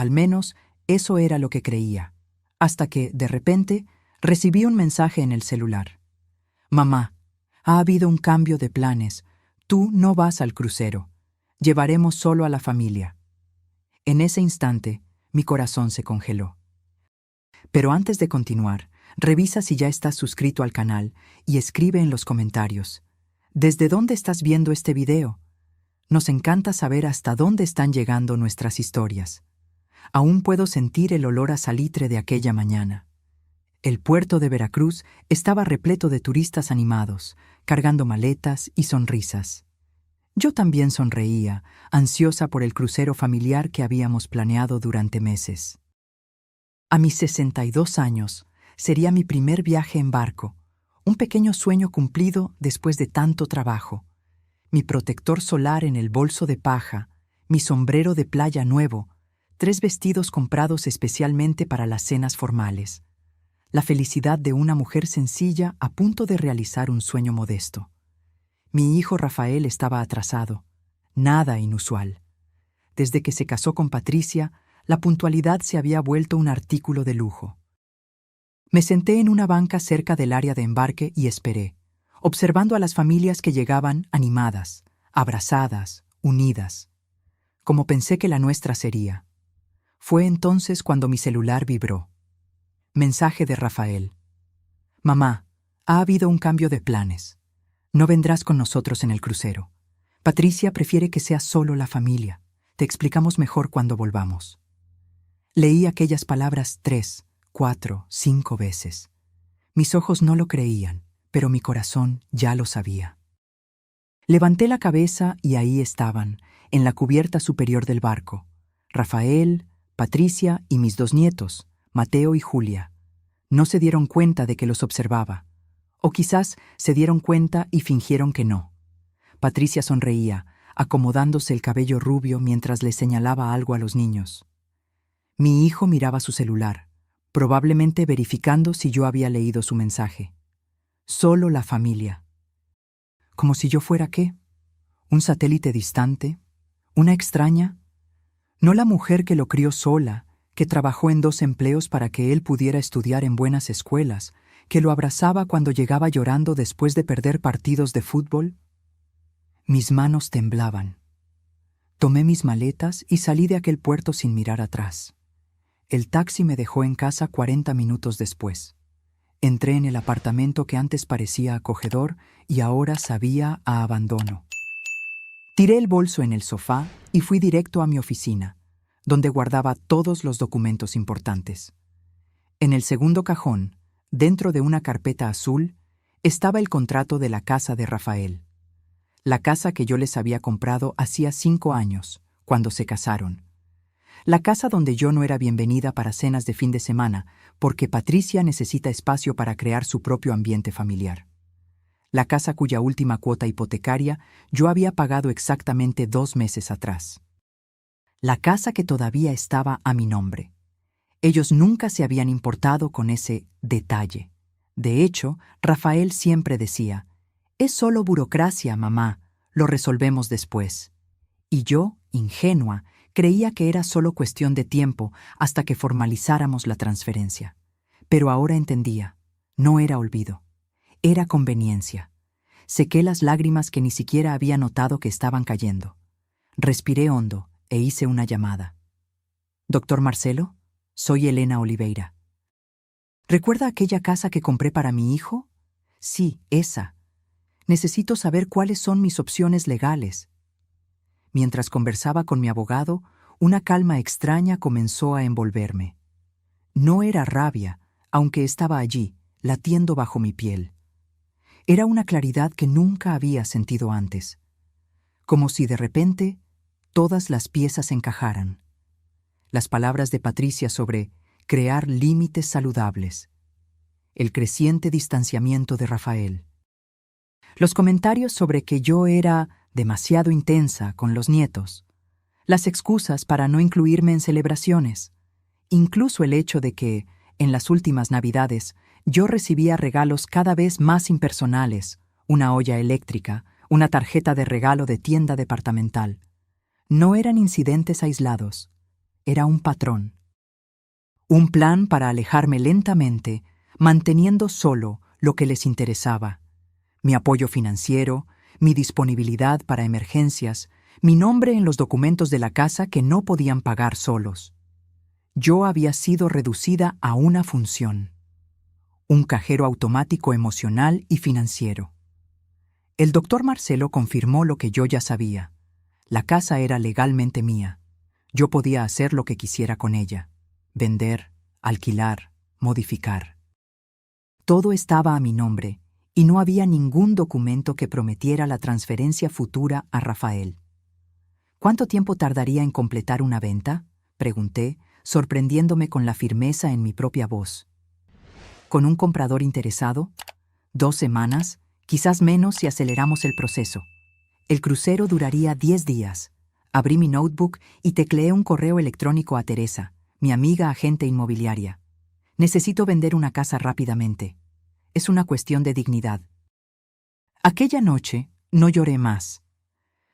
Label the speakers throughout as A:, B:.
A: Al menos, eso era lo que creía. Hasta que, de repente, recibí un mensaje en el celular. «Mamá, ha habido un cambio de planes. Tú no vas al crucero. Llevaremos solo a la familia». En ese instante, mi corazón se congeló. Pero antes de continuar, revisa si ya estás suscrito al canal y escribe en los comentarios: ¿desde dónde estás viendo este video? Nos encanta saber hasta dónde están llegando nuestras historias. Aún puedo sentir el olor a salitre de aquella mañana. El puerto de Veracruz estaba repleto de turistas animados, cargando maletas y sonrisas. Yo también sonreía, ansiosa por el crucero familiar que habíamos planeado durante meses. A mis 62 años, sería mi primer viaje en barco, un pequeño sueño cumplido después de tanto trabajo. Mi protector solar en el bolso de paja, mi sombrero de playa nuevo, 3 vestidos comprados especialmente para las cenas formales. La felicidad de una mujer sencilla a punto de realizar un sueño modesto. Mi hijo Rafael estaba atrasado, nada inusual. Desde que se casó con Patricia, la puntualidad se había vuelto un artículo de lujo. Me senté en una banca cerca del área de embarque y esperé, observando a las familias que llegaban animadas, abrazadas, unidas, como pensé que la nuestra sería. Fue entonces cuando mi celular vibró. Mensaje de Rafael. «Mamá, ha habido un cambio de planes. No vendrás con nosotros en el crucero. Patricia prefiere que sea solo la familia. Te explicamos mejor cuando volvamos». Leí aquellas palabras 3, 4, 5 veces. Mis ojos no lo creían, pero mi corazón ya lo sabía. Levanté la cabeza y ahí estaban, en la cubierta superior del barco, Rafael, Patricia y mis 2 nietos, Mateo y Julia. No se dieron cuenta de que los observaba. O quizás se dieron cuenta y fingieron que no. Patricia sonreía, acomodándose el cabello rubio mientras le señalaba algo a los niños. Mi hijo miraba su celular, probablemente verificando si yo había leído su mensaje. Solo la familia. ¿Como si yo fuera qué? ¿Un satélite distante? ¿Una extraña? ¿No la mujer que lo crió sola, que trabajó en 2 empleos para que él pudiera estudiar en buenas escuelas, que lo abrazaba cuando llegaba llorando después de perder partidos de fútbol? Mis manos temblaban. Tomé mis maletas y salí de aquel puerto sin mirar atrás. El taxi me dejó en casa 40 minutos después. Entré en el apartamento que antes parecía acogedor y ahora sabía a abandono. Tiré el bolso en el sofá y fui directo a mi oficina, donde guardaba todos los documentos importantes. En el segundo cajón, dentro de una carpeta azul, estaba el contrato de la casa de Rafael. La casa que yo les había comprado hacía 5 años, cuando se casaron. La casa donde yo no era bienvenida para cenas de fin de semana, porque Patricia necesita espacio para crear su propio ambiente familiar. La casa cuya última cuota hipotecaria yo había pagado exactamente 2 meses atrás. La casa que todavía estaba a mi nombre. Ellos nunca se habían importado con ese detalle. De hecho, Rafael siempre decía: «Es solo burocracia, mamá, lo resolvemos después». Y yo, ingenua, creía que era solo cuestión de tiempo hasta que formalizáramos la transferencia. Pero ahora entendía, no era olvido, era conveniencia. Sequé las lágrimas que ni siquiera había notado que estaban cayendo. Respiré hondo e hice una llamada. «Doctor Marcelo, soy Elena Oliveira. ¿Recuerda aquella casa que compré para mi hijo? Sí, esa. Necesito saber cuáles son mis opciones legales». Mientras conversaba con mi abogado, una calma extraña comenzó a envolverme. No era rabia, aunque estaba allí, latiendo bajo mi piel. Era una claridad que nunca había sentido antes. Como si de repente todas las piezas encajaran. Las palabras de Patricia sobre crear límites saludables. El creciente distanciamiento de Rafael. Los comentarios sobre que yo era demasiado intensa con los nietos. Las excusas para no incluirme en celebraciones. Incluso el hecho de que, en las últimas Navidades, yo recibía regalos cada vez más impersonales, una olla eléctrica, una tarjeta de regalo de tienda departamental. No eran incidentes aislados. era un patrón. Un plan para alejarme lentamente, manteniendo solo lo que les interesaba: mi apoyo financiero, mi disponibilidad para emergencias, mi nombre en los documentos de la casa que no podían pagar solos. Yo había sido reducida a una función: un cajero automático emocional y financiero. El doctor Marcelo confirmó lo que yo ya sabía. La casa era legalmente mía. Yo podía hacer lo que quisiera con ella: vender, alquilar, modificar. Todo estaba a mi nombre, y no había ningún documento que prometiera la transferencia futura a Rafael. ¿Cuánto tiempo tardaría en completar una venta?, pregunté, sorprendiéndome con la firmeza en mi propia voz. ¿Con un comprador interesado? 2 semanas, quizás menos si aceleramos el proceso. El crucero duraría 10 días. Abrí mi notebook y tecleé un correo electrónico a Teresa, mi amiga agente inmobiliaria. Necesito vender una casa rápidamente. Es una cuestión de dignidad. Aquella noche no lloré más.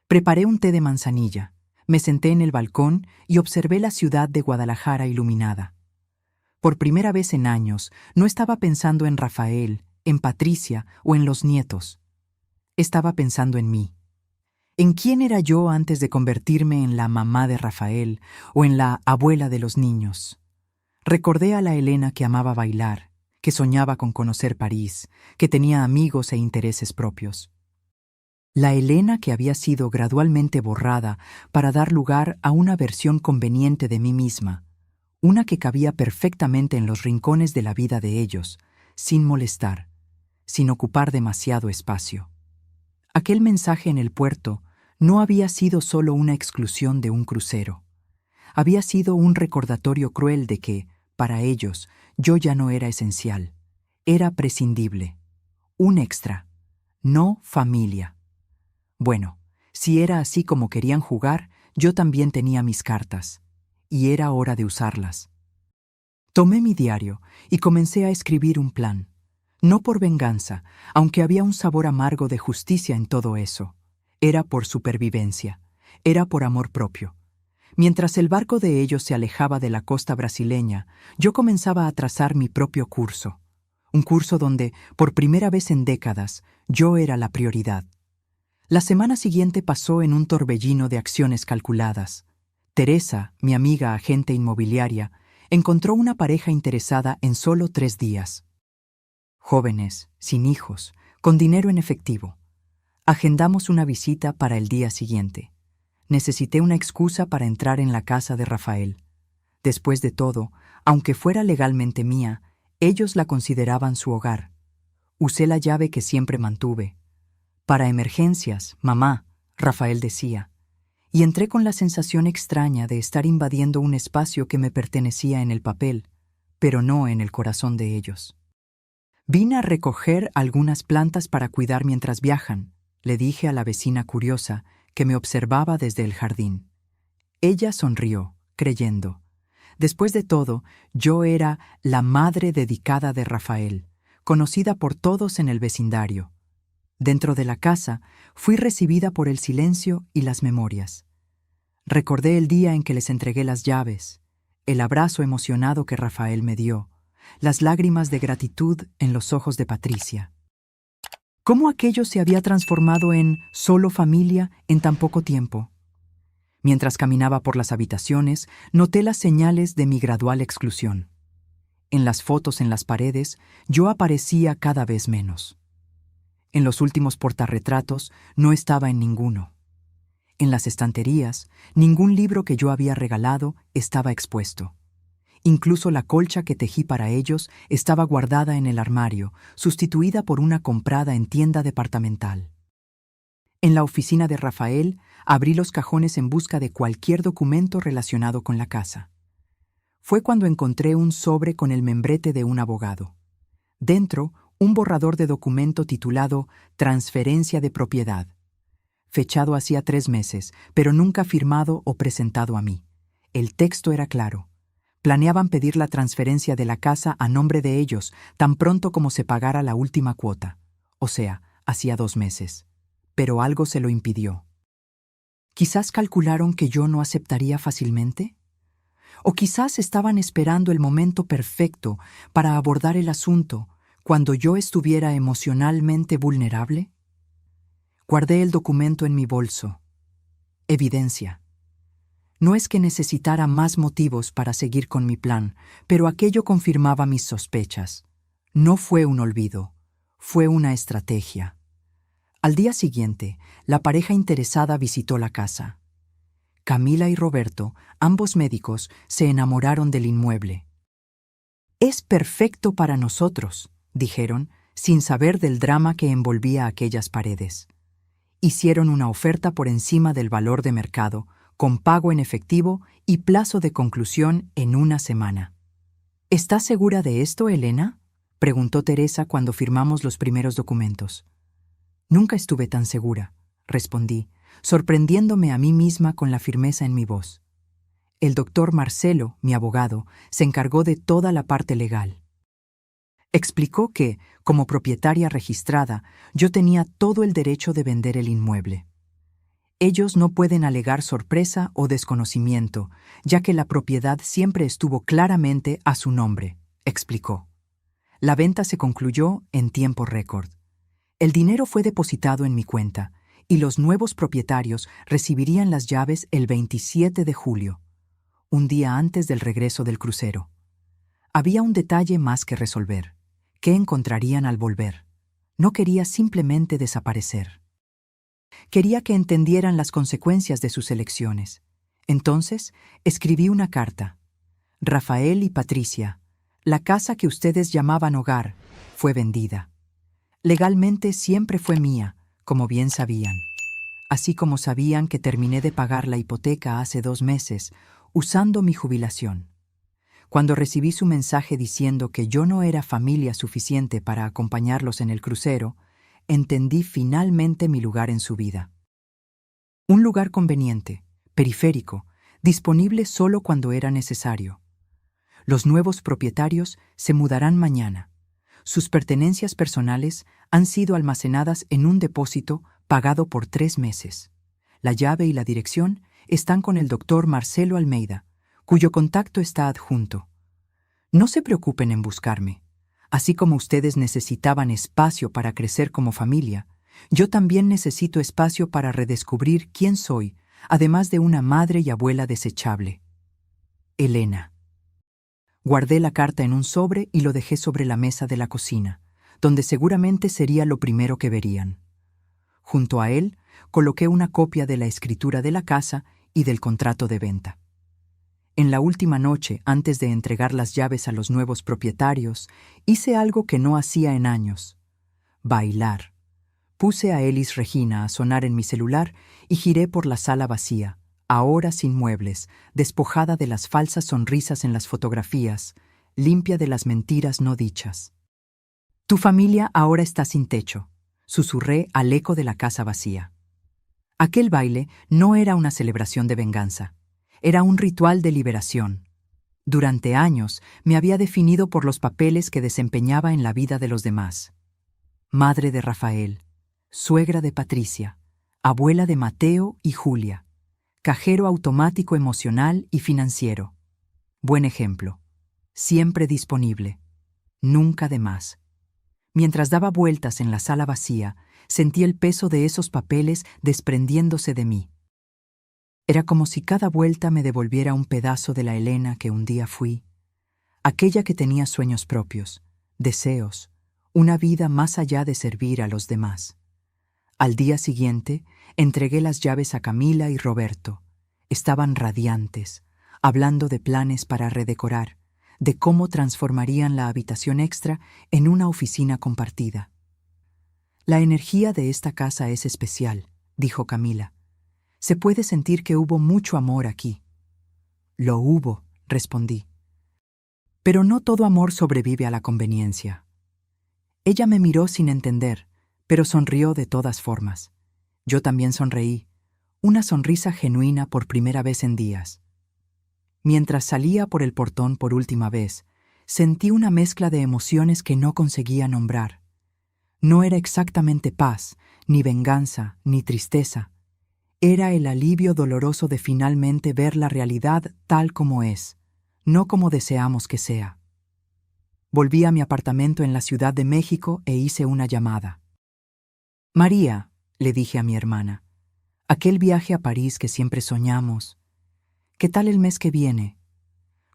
A: Preparé un té de manzanilla, me senté en el balcón y observé la ciudad de Guadalajara iluminada. Por primera vez en años, no estaba pensando en Rafael, en Patricia o en los nietos. Estaba pensando en mí. ¿En quién era yo antes de convertirme en la mamá de Rafael o en la abuela de los niños? Recordé a la Elena que amaba bailar, que soñaba con conocer París, que tenía amigos e intereses propios. La Elena que había sido gradualmente borrada para dar lugar a una versión conveniente de mí misma, una que cabía perfectamente en los rincones de la vida de ellos, sin molestar, sin ocupar demasiado espacio. Aquel mensaje en el puerto no había sido solo una exclusión de un crucero. Había sido un recordatorio cruel de que, para ellos, yo ya no era esencial. Era prescindible. Un extra. No familia. Bueno, si era así como querían jugar, yo también tenía mis cartas. Y era hora de usarlas. Tomé mi diario y comencé a escribir un plan. No por venganza, aunque había un sabor amargo de justicia en todo eso. Era por supervivencia. Era por amor propio. Mientras el barco de ellos se alejaba de la costa brasileña, yo comenzaba a trazar mi propio curso. Un curso donde, por primera vez en décadas, yo era la prioridad. La semana siguiente pasó en un torbellino de acciones calculadas. Teresa, mi amiga agente inmobiliaria, encontró una pareja interesada en solo 3 días. Jóvenes, sin hijos, con dinero en efectivo. Agendamos una visita para el día siguiente. Necesité una excusa para entrar en la casa de Rafael. Después de todo, aunque fuera legalmente mía, ellos la consideraban su hogar. Usé la llave que siempre mantuve. Para emergencias, mamá, Rafael decía, y entré con la sensación extraña de estar invadiendo un espacio que me pertenecía en el papel, pero no en el corazón de ellos. Vine a recoger algunas plantas para cuidar mientras viajan, le dije a la vecina curiosa que me observaba desde el jardín. Ella sonrió, creyendo. Después de todo, yo era la madre dedicada de Rafael, conocida por todos en el vecindario. Dentro de la casa, fui recibida por el silencio y las memorias. Recordé el día en que les entregué las llaves, el abrazo emocionado que Rafael me dio, las lágrimas de gratitud en los ojos de Patricia. ¿Cómo aquello se había transformado en solo familia en tan poco tiempo? Mientras caminaba por las habitaciones, noté las señales de mi gradual exclusión. En las fotos en las paredes, yo aparecía cada vez menos. En los últimos portarretratos no estaba en ninguno. En las estanterías, ningún libro que yo había regalado estaba expuesto. Incluso la colcha que tejí para ellos estaba guardada en el armario, sustituida por una comprada en tienda departamental. En la oficina de Rafael, abrí los cajones en busca de cualquier documento relacionado con la casa. Fue cuando encontré un sobre con el membrete de un abogado. Dentro, un borrador de documento titulado Transferencia de propiedad, fechado hacía 3 meses, pero nunca firmado o presentado a mí. El texto era claro. Planeaban pedir la transferencia de la casa a nombre de ellos tan pronto como se pagara la última cuota, o sea, hacía 2 meses. Pero algo se lo impidió. ¿Quizás calcularon que yo no aceptaría fácilmente? O quizás estaban esperando el momento perfecto para abordar el asunto cuando yo estuviera emocionalmente vulnerable. Guardé el documento en mi bolso. Evidencia. No es que necesitara más motivos para seguir con mi plan, pero aquello confirmaba mis sospechas. No fue un olvido, fue una estrategia. Al día siguiente, la pareja interesada visitó la casa. Camila y Roberto, ambos médicos, se enamoraron del inmueble. «Es perfecto para nosotros», dijeron, sin saber del drama que envolvía aquellas paredes. Hicieron una oferta por encima del valor de mercado, con pago en efectivo y plazo de conclusión en una semana. «¿Estás segura de esto, Elena?», preguntó Teresa cuando firmamos los primeros documentos. «Nunca estuve tan segura», respondí, sorprendiéndome a mí misma con la firmeza en mi voz. El doctor Marcelo, mi abogado, se encargó de toda la parte legal. Explicó que, como propietaria registrada, yo tenía todo el derecho de vender el inmueble. Ellos no pueden alegar sorpresa o desconocimiento, ya que la propiedad siempre estuvo claramente a su nombre, explicó. La venta se concluyó en tiempo récord. El dinero fue depositado en mi cuenta y los nuevos propietarios recibirían las llaves el 27 de julio, un día antes del regreso del crucero. Había un detalle más que resolver. ¿Qué encontrarían al volver? No quería simplemente desaparecer. Quería que entendieran las consecuencias de sus elecciones. Entonces, escribí una carta. Rafael y Patricia, la casa que ustedes llamaban hogar fue vendida. Legalmente siempre fue mía, como bien sabían. Así como sabían que terminé de pagar la hipoteca hace 2 meses, usando mi jubilación. Cuando recibí su mensaje diciendo que yo no era familia suficiente para acompañarlos en el crucero, entendí finalmente mi lugar en su vida. Un lugar conveniente, periférico, disponible solo cuando era necesario. Los nuevos propietarios se mudarán mañana. Sus pertenencias personales han sido almacenadas en un depósito pagado por 3 meses. La llave y la dirección están con el doctor Marcelo Almeida, cuyo contacto está adjunto. No se preocupen en buscarme. Así como ustedes necesitaban espacio para crecer como familia, yo también necesito espacio para redescubrir quién soy, además de una madre y abuela desechable. Elena. Guardé la carta en un sobre y lo dejé sobre la mesa de la cocina, donde seguramente sería lo primero que verían. Junto a él, coloqué una copia de la escritura de la casa y del contrato de venta. En la última noche, antes de entregar las llaves a los nuevos propietarios, hice algo que no hacía en años: bailar. Puse a Elis Regina a sonar en mi celular y giré por la sala vacía, ahora sin muebles, despojada de las falsas sonrisas en las fotografías, limpia de las mentiras no dichas. «Tu familia ahora está sin techo», susurré al eco de la casa vacía. Aquel baile no era una celebración de venganza. Era un ritual de liberación. Durante años me había definido por los papeles que desempeñaba en la vida de los demás. Madre de Rafael, suegra de Patricia, abuela de Mateo y Julia, cajero automático emocional y financiero. Buen ejemplo. Siempre disponible. Nunca de más. Mientras daba vueltas en la sala vacía, sentí el peso de esos papeles desprendiéndose de mí. Era como si cada vuelta me devolviera un pedazo de la Elena que un día fui, aquella que tenía sueños propios, deseos, una vida más allá de servir a los demás. Al día siguiente, entregué las llaves a Camila y Roberto. Estaban radiantes, hablando de planes para redecorar, de cómo transformarían la habitación extra en una oficina compartida. «La energía de esta casa es especial», dijo Camila. «Se puede sentir que hubo mucho amor aquí». «Lo hubo», respondí. «Pero no todo amor sobrevive a la conveniencia». Ella me miró sin entender, pero sonrió de todas formas. Yo también sonreí, una sonrisa genuina por primera vez en días. Mientras salía por el portón por última vez, sentí una mezcla de emociones que no conseguía nombrar. No era exactamente paz, ni venganza, ni tristeza. Era el alivio doloroso de finalmente ver la realidad tal como es, no como deseamos que sea. Volví a mi apartamento en la Ciudad de México e hice una llamada. María, le dije a mi hermana, aquel viaje a París que siempre soñamos, ¿qué tal el mes que viene?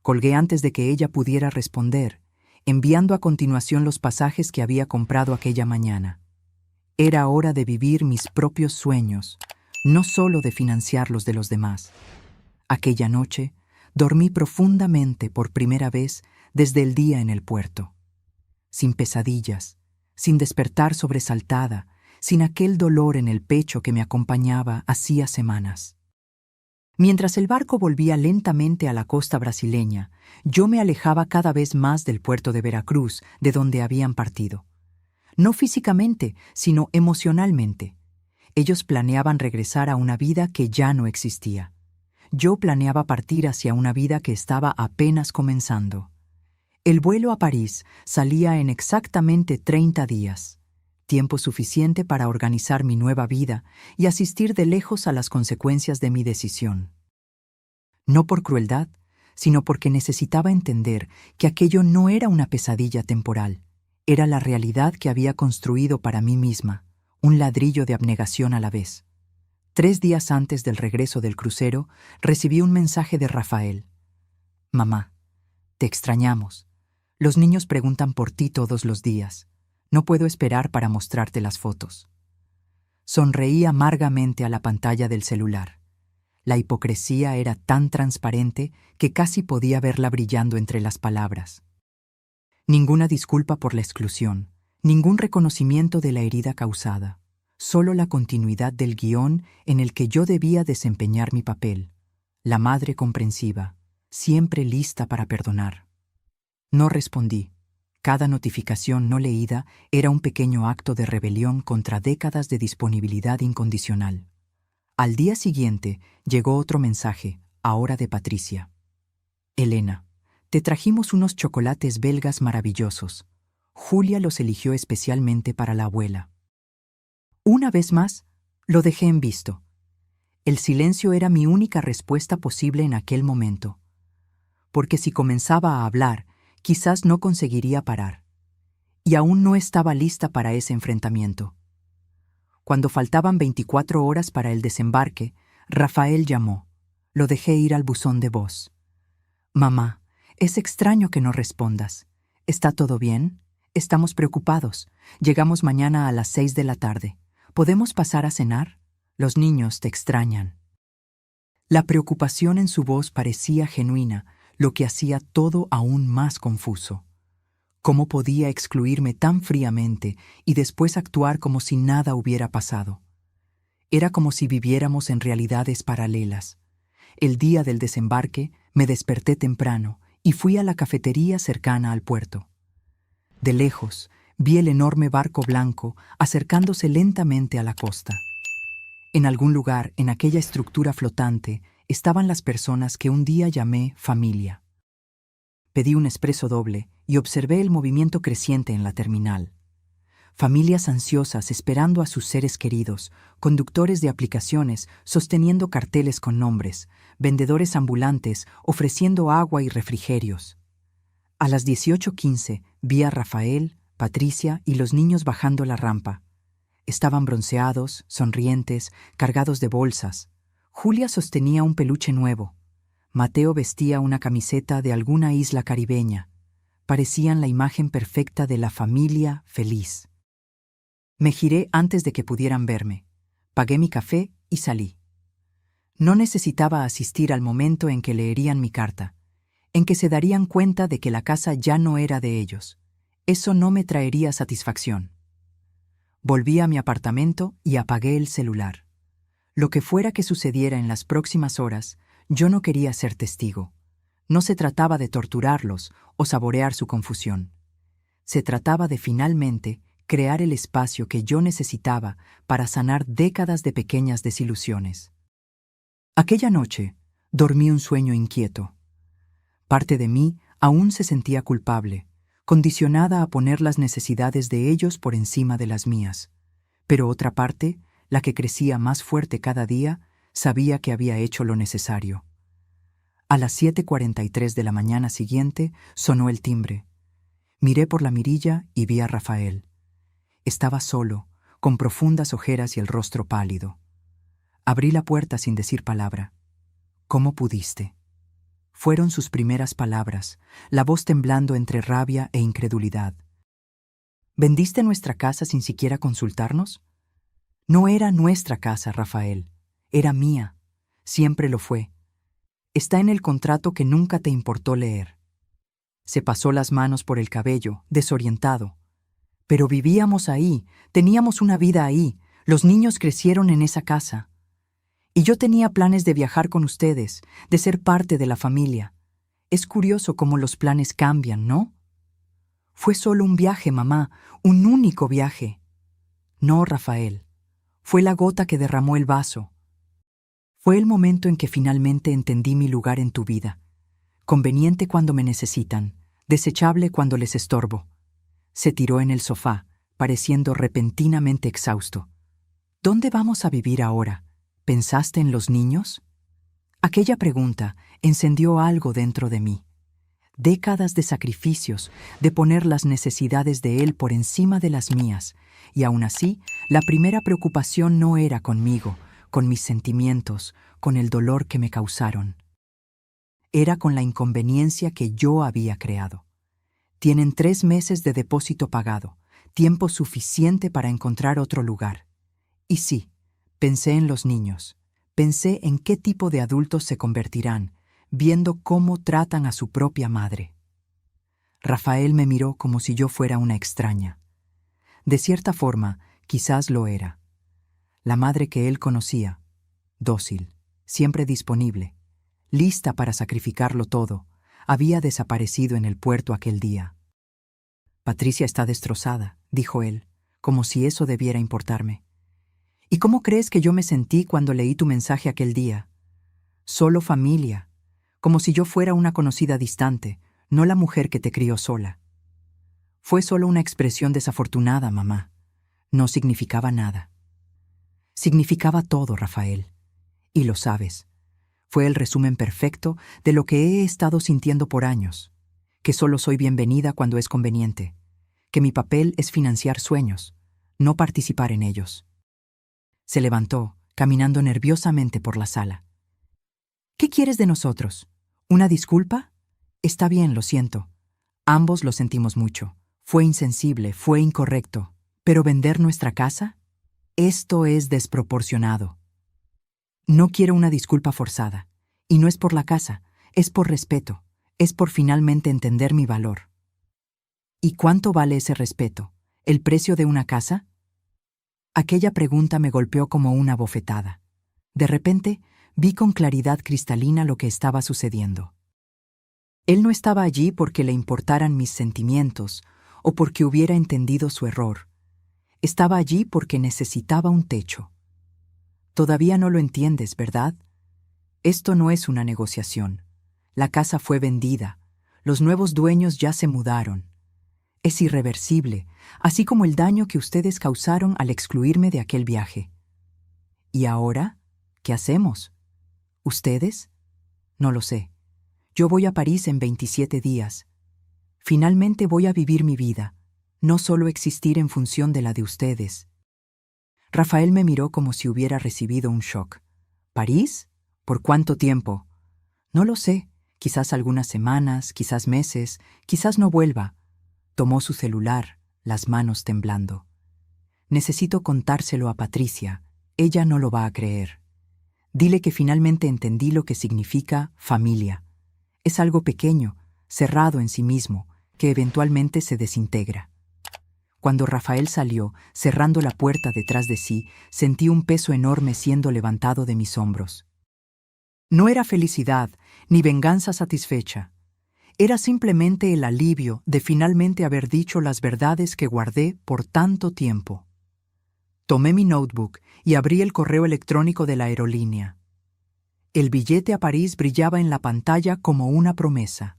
A: Colgué antes de que ella pudiera responder, enviando a continuación los pasajes que había comprado aquella mañana. Era hora de vivir mis propios sueños, no solo de financiar los de los demás. Aquella noche, dormí profundamente por primera vez desde el día en el puerto. Sin pesadillas, sin despertar sobresaltada, sin aquel dolor en el pecho que me acompañaba hacía semanas. Mientras el barco volvía lentamente a la costa brasileña, yo me alejaba cada vez más del puerto de Veracruz, de donde habían partido. No físicamente, sino emocionalmente. Ellos planeaban regresar a una vida que ya no existía. Yo planeaba partir hacia una vida que estaba apenas comenzando. El vuelo a París salía en exactamente 30 días, tiempo suficiente para organizar mi nueva vida y asistir de lejos a las consecuencias de mi decisión. No por crueldad, sino porque necesitaba entender que aquello no era una pesadilla temporal, era la realidad que había construido para mí misma, un ladrillo de abnegación a la vez. 3 días antes del regreso del crucero, recibí un mensaje de Rafael. Mamá, te extrañamos. Los niños preguntan por ti todos los días. No puedo esperar para mostrarte las fotos. Sonreí amargamente a la pantalla del celular. La hipocresía era tan transparente que casi podía verla brillando entre las palabras. Ninguna disculpa por la exclusión, ningún reconocimiento de la herida causada, solo la continuidad del guión en el que yo debía desempeñar mi papel, la madre comprensiva, siempre lista para perdonar. No respondí. Cada notificación no leída era un pequeño acto de rebelión contra décadas de disponibilidad incondicional. Al día siguiente llegó otro mensaje, ahora de Patricia. Elena, te trajimos unos chocolates belgas maravillosos. Julia los eligió especialmente para la abuela. Una vez más, lo dejé en visto. El silencio era mi única respuesta posible en aquel momento. Porque si comenzaba a hablar, quizás no conseguiría parar. Y aún no estaba lista para ese enfrentamiento. Cuando faltaban 24 horas para el desembarque, Rafael llamó. Lo dejé ir al buzón de voz. Mamá, es extraño que no respondas. ¿Está todo bien? Estamos preocupados. Llegamos mañana a las 6 de la tarde. ¿Podemos pasar a cenar? Los niños te extrañan. La preocupación en su voz parecía genuina, lo que hacía todo aún más confuso. ¿Cómo podía excluirme tan fríamente y después actuar como si nada hubiera pasado? Era como si viviéramos en realidades paralelas. El día del desembarque me desperté temprano y fui a la cafetería cercana al puerto. De lejos, vi el enorme barco blanco acercándose lentamente a la costa. En algún lugar, en aquella estructura flotante, estaban las personas que un día llamé familia. Pedí un espresso doble y observé el movimiento creciente en la terminal. Familias ansiosas esperando a sus seres queridos, conductores de aplicaciones sosteniendo carteles con nombres, vendedores ambulantes ofreciendo agua y refrigerios. A las 18:15 vi a Rafael, Patricia y los niños bajando la rampa. Estaban bronceados, sonrientes, cargados de bolsas. Julia sostenía un peluche nuevo. Mateo vestía una camiseta de alguna isla caribeña. Parecían la imagen perfecta de la familia feliz. Me giré antes de que pudieran verme. Pagué mi café y salí. No necesitaba asistir al momento en que leerían mi carta, en que se darían cuenta de que la casa ya no era de ellos. Eso no me traería satisfacción. Volví a mi apartamento y apagué el celular. Lo que fuera que sucediera en las próximas horas, yo no quería ser testigo. No se trataba de torturarlos o saborear su confusión. Se trataba de finalmente crear el espacio que yo necesitaba para sanar décadas de pequeñas desilusiones. Aquella noche, dormí un sueño inquieto. Parte de mí aún se sentía culpable, condicionada a poner las necesidades de ellos por encima de las mías. Pero otra parte, la que crecía más fuerte cada día, sabía que había hecho lo necesario. A las 7:43 de la mañana siguiente sonó el timbre. Miré por la mirilla y vi a Rafael. Estaba solo, con profundas ojeras y el rostro pálido. Abrí la puerta sin decir palabra. «¿Cómo pudiste?». Fueron sus primeras palabras, la voz temblando entre rabia e incredulidad. «¿Vendiste nuestra casa sin siquiera consultarnos?». «No era nuestra casa, Rafael. Era mía. Siempre lo fue. Está en el contrato que nunca te importó leer». Se pasó las manos por el cabello, desorientado. «Pero vivíamos ahí, teníamos una vida ahí, los niños crecieron en esa casa. Y yo tenía planes de viajar con ustedes, de ser parte de la familia. Es curioso cómo los planes cambian, ¿no?». «Fue solo un viaje, mamá, un único viaje». «No, Rafael. Fue la gota que derramó el vaso. Fue el momento en que finalmente entendí mi lugar en tu vida. Conveniente cuando me necesitan, desechable cuando les estorbo». Se tiró en el sofá, pareciendo repentinamente exhausto. «¿Dónde vamos a vivir ahora? ¿Pensaste en los niños?». Aquella pregunta encendió algo dentro de mí. Décadas de sacrificios, de poner las necesidades de él por encima de las mías, y aún así, la primera preocupación no era conmigo, con mis sentimientos, con el dolor que me causaron. Era con la inconveniencia que yo había creado. Tienen 3 meses de depósito pagado, tiempo suficiente para encontrar otro lugar. Y sí, pensé en los niños, pensé en qué tipo de adultos se convertirán, viendo cómo tratan a su propia madre. Rafael me miró como si yo fuera una extraña. De cierta forma, quizás lo era. La madre que él conocía, dócil, siempre disponible, lista para sacrificarlo todo, había desaparecido en el puerto aquel día. «Patricia está destrozada», dijo él, como si eso debiera importarme. «¿Y cómo crees que yo me sentí cuando leí tu mensaje aquel día? Solo familia, como si yo fuera una conocida distante, no la mujer que te crió sola». «Fue solo una expresión desafortunada, mamá. No significaba nada». «Significaba todo, Rafael. Y lo sabes. Fue el resumen perfecto de lo que he estado sintiendo por años, que solo soy bienvenida cuando es conveniente, que mi papel es financiar sueños, no participar en ellos». Se levantó, caminando nerviosamente por la sala. «¿Qué quieres de nosotros? ¿Una disculpa? Está bien, lo siento. Ambos lo sentimos mucho. Fue insensible, fue incorrecto. ¿Pero vender nuestra casa? Esto es desproporcionado. No quiero una disculpa forzada. Y no es por la casa, es por respeto, es por finalmente entender mi valor». «¿Y cuánto vale ese respeto? ¿El precio de una casa?». Aquella pregunta me golpeó como una bofetada. De repente, vi con claridad cristalina lo que estaba sucediendo. Él no estaba allí porque le importaran mis sentimientos o porque hubiera entendido su error. Estaba allí porque necesitaba un techo. Todavía no lo entiendes, ¿verdad? Esto no es una negociación. La casa fue vendida. Los nuevos dueños ya se mudaron. Es irreversible, así como el daño que ustedes causaron al excluirme de aquel viaje. ¿Y ahora? ¿Qué hacemos? ¿Ustedes? No lo sé. Yo voy a París en 27 días. Finalmente voy a vivir mi vida, no solo existir en función de la de ustedes». Rafael me miró como si hubiera recibido un shock. «¿París? ¿Por cuánto tiempo?». «No lo sé. Quizás algunas semanas, quizás meses, quizás no vuelva». Tomó su celular, las manos temblando. «Necesito contárselo a Patricia. Ella no lo va a creer. Dile que finalmente entendí lo que significa familia. Es algo pequeño, cerrado en sí mismo, que eventualmente se desintegra». Cuando Rafael salió, cerrando la puerta detrás de sí, sentí un peso enorme siendo levantado de mis hombros. No era felicidad, ni venganza satisfecha. Era simplemente el alivio de finalmente haber dicho las verdades que guardé por tanto tiempo. Tomé mi notebook y abrí el correo electrónico de la aerolínea. El billete a París brillaba en la pantalla como una promesa.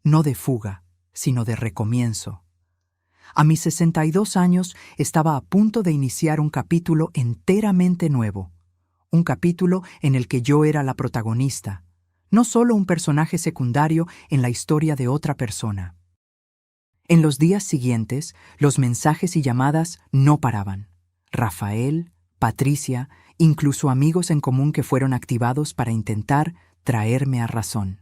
A: No de fuga, sino de recomienzo. A mis 62 años estaba a punto de iniciar un capítulo enteramente nuevo. Un capítulo en el que yo era la protagonista, no solo un personaje secundario en la historia de otra persona. En los días siguientes, los mensajes y llamadas no paraban. Rafael, Patricia, incluso amigos en común que fueron activados para intentar traerme a razón.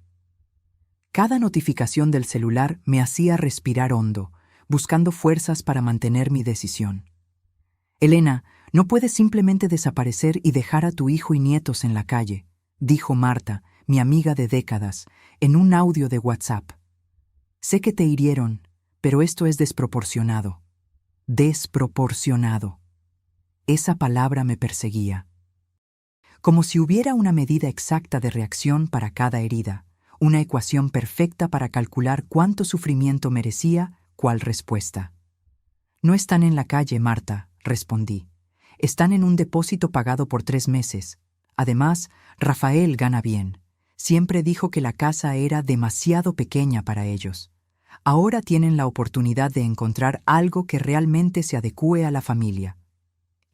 A: Cada notificación del celular me hacía respirar hondo, buscando fuerzas para mantener mi decisión. Elena, no puedes simplemente desaparecer y dejar a tu hijo y nietos en la calle, dijo Marta, mi amiga de décadas, en un audio de WhatsApp. Sé que te hirieron, pero esto es desproporcionado. Desproporcionado. Esa palabra me perseguía. Como si hubiera una medida exacta de reacción para cada herida, una ecuación perfecta para calcular cuánto sufrimiento merecía cuál respuesta. No están en la calle, Marta, respondí. Están en un depósito pagado por 3 meses. Además, Rafael gana bien. Siempre dijo que la casa era demasiado pequeña para ellos. Ahora tienen la oportunidad de encontrar algo que realmente se adecúe a la familia.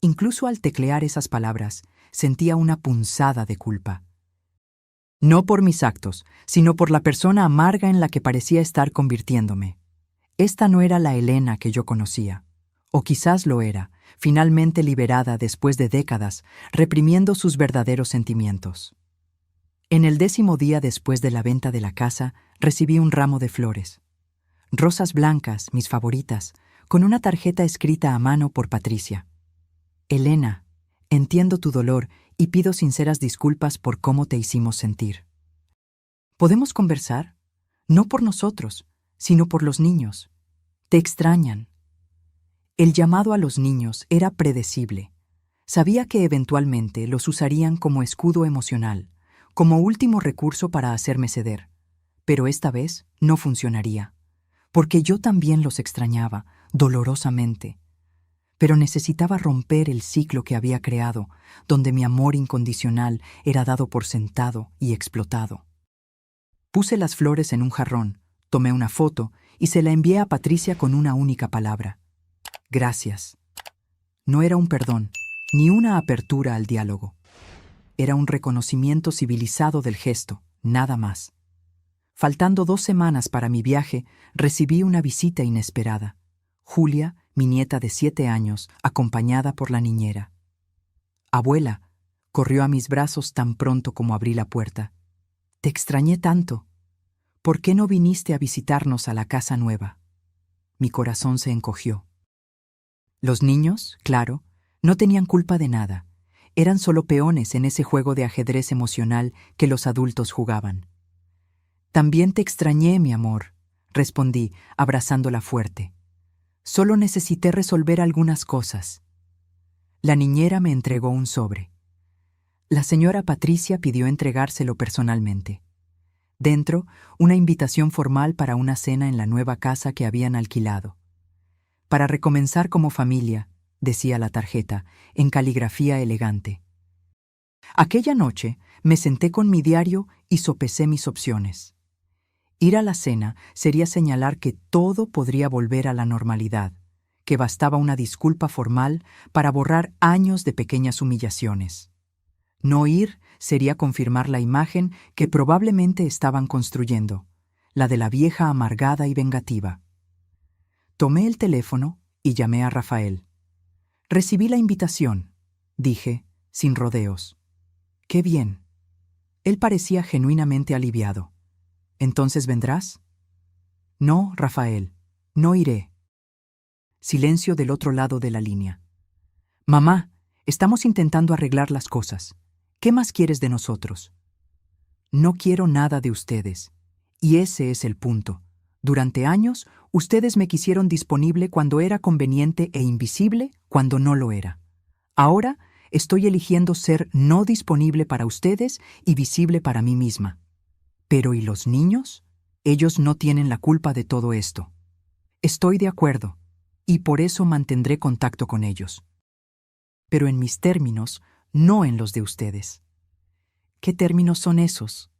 A: Incluso al teclear esas palabras, sentía una punzada de culpa. No por mis actos, sino por la persona amarga en la que parecía estar convirtiéndome. Esta no era la Elena que yo conocía. O quizás lo era, finalmente liberada después de décadas, reprimiendo sus verdaderos sentimientos. En el 10º día después de la venta de la casa, recibí un ramo de flores. Rosas blancas, mis favoritas, con una tarjeta escrita a mano por Patricia. Elena, entiendo tu dolor y pido sinceras disculpas por cómo te hicimos sentir. ¿Podemos conversar? No por nosotros, sino por los niños. Te extrañan. El llamado a los niños era predecible. Sabía que eventualmente los usarían como escudo emocional, como último recurso para hacerme ceder. Pero esta vez no funcionaría, porque yo también los extrañaba, dolorosamente. Pero necesitaba romper el ciclo que había creado, donde mi amor incondicional era dado por sentado y explotado. Puse las flores en un jarrón, tomé una foto y se la envié a Patricia con una única palabra. Gracias. No era un perdón, ni una apertura al diálogo. Era un reconocimiento civilizado del gesto, nada más. Faltando 2 semanas para mi viaje, recibí una visita inesperada. Julia, mi nieta de 7 años, acompañada por la niñera. Abuela, corrió a mis brazos tan pronto como abrí la puerta. Te extrañé tanto. ¿Por qué no viniste a visitarnos a la casa nueva? Mi corazón se encogió. Los niños, claro, no tenían culpa de nada. Eran solo peones en ese juego de ajedrez emocional que los adultos jugaban. También te extrañé, mi amor, respondí, abrazándola fuerte. Solo necesité resolver algunas cosas. La niñera me entregó un sobre. La señora Patricia pidió entregárselo personalmente. Dentro, una invitación formal para una cena en la nueva casa que habían alquilado. Para recomenzar como familia, decía la tarjeta, en caligrafía elegante. Aquella noche me senté con mi diario y sopesé mis opciones. Ir a la cena sería señalar que todo podría volver a la normalidad, que bastaba una disculpa formal para borrar años de pequeñas humillaciones. No ir sería confirmar la imagen que probablemente estaban construyendo, la de la vieja amargada y vengativa. Tomé el teléfono y llamé a Rafael. Recibí la invitación, dije, sin rodeos. ¡Qué bien! Él parecía genuinamente aliviado. ¿Entonces vendrás? No, Rafael, no iré. Silencio del otro lado de la línea. Mamá, estamos intentando arreglar las cosas. ¿Qué más quieres de nosotros? No quiero nada de ustedes. Y ese es el punto. Durante años, ustedes me quisieron disponible cuando era conveniente e invisible cuando no lo era. Ahora estoy eligiendo ser no disponible para ustedes y visible para mí misma. Pero ¿y los niños? Ellos no tienen la culpa de todo esto. Estoy de acuerdo, y por eso mantendré contacto con ellos. Pero en mis términos, no en los de ustedes. ¿Qué términos son esos?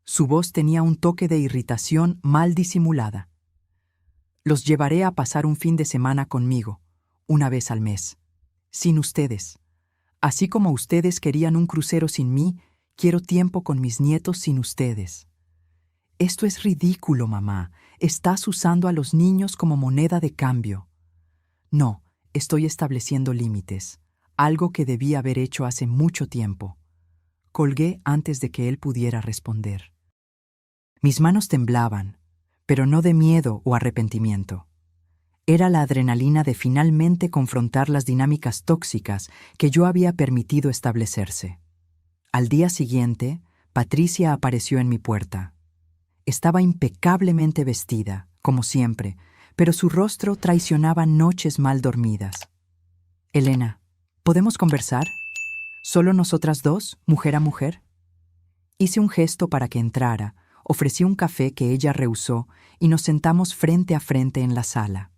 A: Su voz tenía un toque de irritación mal disimulada. Los llevaré a pasar un fin de semana conmigo, una vez al mes, sin ustedes. Así como ustedes querían un crucero sin mí, Quiero tiempo con mis nietos sin ustedes. Esto es ridículo, mamá. Estás usando a los niños como moneda de cambio. No, estoy estableciendo límites, algo que debí haber hecho hace mucho tiempo. Colgué antes de que él pudiera responder. Mis manos temblaban, pero no de miedo o arrepentimiento. Era la adrenalina de finalmente confrontar las dinámicas tóxicas que yo había permitido establecerse. Al día siguiente, Patricia apareció en mi puerta. Estaba impecablemente vestida, como siempre, pero su rostro traicionaba noches mal dormidas. Elena, ¿podemos conversar? ¿Solo nosotras dos, mujer a mujer? Hice un gesto para que entrara, ofrecí un café que ella rehusó y nos sentamos frente a frente en la sala.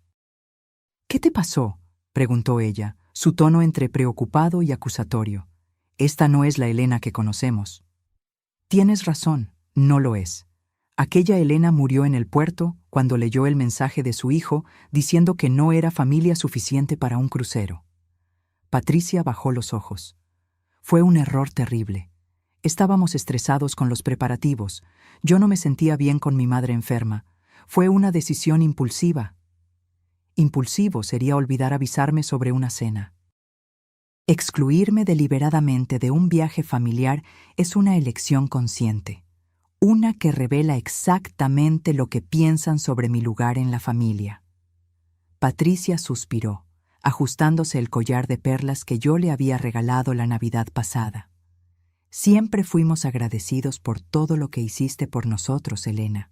A: ¿Qué te pasó?, preguntó ella, su tono entre preocupado y acusatorio. Esta no es la Elena que conocemos. Tienes razón, no lo es. Aquella Elena murió en el puerto cuando leyó el mensaje de su hijo diciendo que no era familia suficiente para un crucero. Patricia bajó los ojos. Fue un error terrible. Estábamos estresados con los preparativos. Yo no me sentía bien con mi madre enferma. Fue una decisión impulsiva. Impulsivo sería olvidar avisarme sobre una cena. Excluirme deliberadamente de un viaje familiar es una elección consciente, una que revela exactamente lo que piensan sobre mi lugar en la familia. Patricia suspiró, ajustándose el collar de perlas que yo le había regalado la Navidad pasada. Siempre fuimos agradecidos por todo lo que hiciste por nosotros, Elena.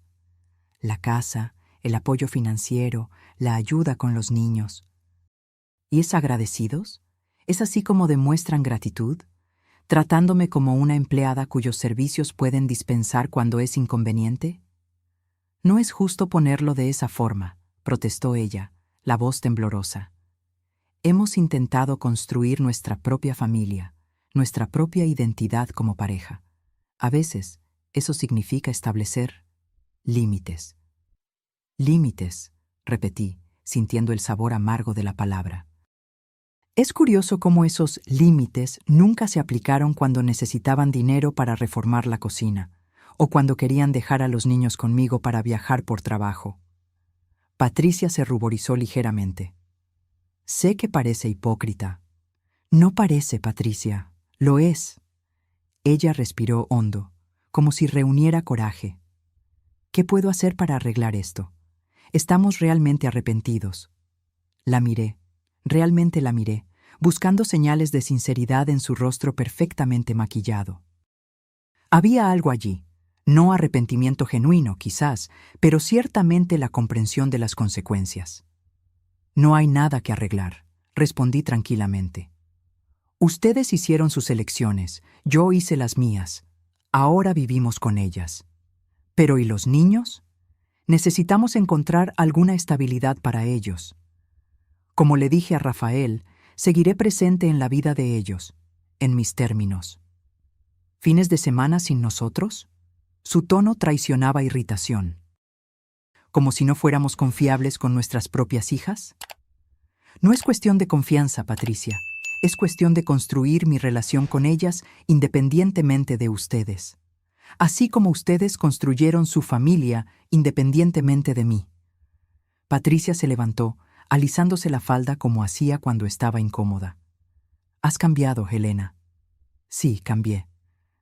A: La casa, el apoyo financiero, la ayuda con los niños. ¿Y es agradecidos? ¿Es así como demuestran gratitud? ¿Tratándome como una empleada cuyos servicios pueden dispensar cuando es inconveniente? No es justo ponerlo de esa forma, protestó ella, la voz temblorosa. Hemos intentado construir nuestra propia familia, nuestra propia identidad como pareja. A veces, eso significa establecer límites. Límites, repetí, sintiendo el sabor amargo de la palabra. Es curioso cómo esos límites nunca se aplicaron cuando necesitaban dinero para reformar la cocina, o cuando querían dejar a los niños conmigo para viajar por trabajo. Patricia se ruborizó ligeramente. Sé que parece hipócrita. No parece, Patricia, lo es. Ella respiró hondo, como si reuniera coraje. ¿Qué puedo hacer para arreglar esto? Estamos realmente arrepentidos. La miré, realmente la miré, buscando señales de sinceridad en su rostro perfectamente maquillado. Había algo allí, no arrepentimiento genuino, quizás, pero ciertamente la comprensión de las consecuencias. No hay nada que arreglar, respondí tranquilamente. Ustedes hicieron sus elecciones, yo hice las mías. Ahora vivimos con ellas. ¿Pero y los niños? Necesitamos encontrar alguna estabilidad para ellos. Como le dije a Rafael, seguiré presente en la vida de ellos, en mis términos. ¿Fines de semana sin nosotros? Su tono traicionaba irritación. ¿Como si no fuéramos confiables con nuestras propias hijas? No es cuestión de confianza, Patricia. Es cuestión de construir mi relación con ellas independientemente de ustedes. Así como ustedes construyeron su familia independientemente de mí. Patricia se levantó, alisándose la falda como hacía cuando estaba incómoda. Has cambiado, Helena. Sí, cambié.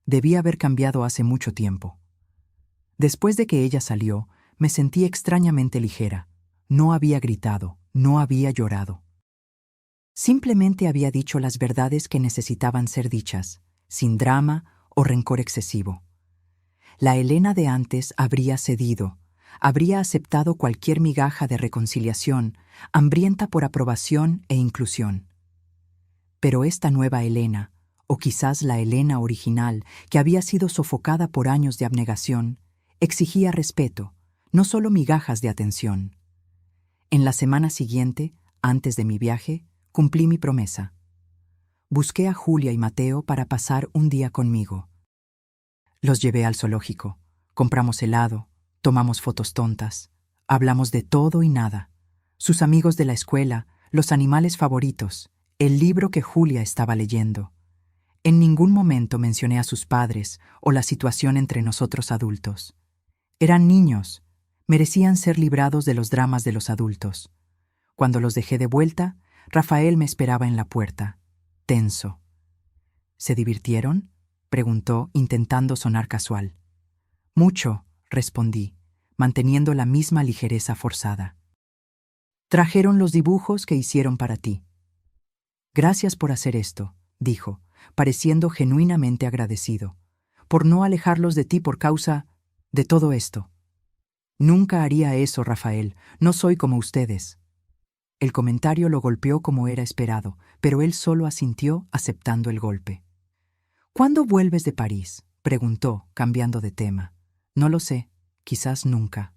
A: Debí haber cambiado hace mucho tiempo. Después de que ella salió, me sentí extrañamente ligera. No había gritado, no había llorado. Simplemente había dicho las verdades que necesitaban ser dichas, sin drama o rencor excesivo. La Elena de antes habría cedido, habría aceptado cualquier migaja de reconciliación, hambrienta por aprobación e inclusión. Pero esta nueva Elena, o quizás la Elena original, que había sido sofocada por años de abnegación, exigía respeto, no solo migajas de atención. En la semana siguiente, antes de mi viaje, cumplí mi promesa. Busqué a Julia y Mateo para pasar un día conmigo. Los llevé al zoológico, compramos helado, tomamos fotos tontas, hablamos de todo y nada. Sus amigos de la escuela, los animales favoritos, el libro que Julia estaba leyendo. En ningún momento mencioné a sus padres o la situación entre nosotros adultos. Eran niños, merecían ser librados de los dramas de los adultos. Cuando los dejé de vuelta, Rafael me esperaba en la puerta, tenso. ¿Se divirtieron?, preguntó, intentando sonar casual. Mucho, respondí, manteniendo la misma ligereza forzada. Trajeron los dibujos que hicieron para ti. Gracias por hacer esto, dijo, pareciendo genuinamente agradecido, por no alejarlos de ti por causa de todo esto. Nunca haría eso, Rafael, no soy como ustedes. El comentario lo golpeó como era esperado, pero él solo asintió aceptando el golpe. ¿Cuándo vuelves de París?, preguntó, cambiando de tema. No lo sé, quizás nunca.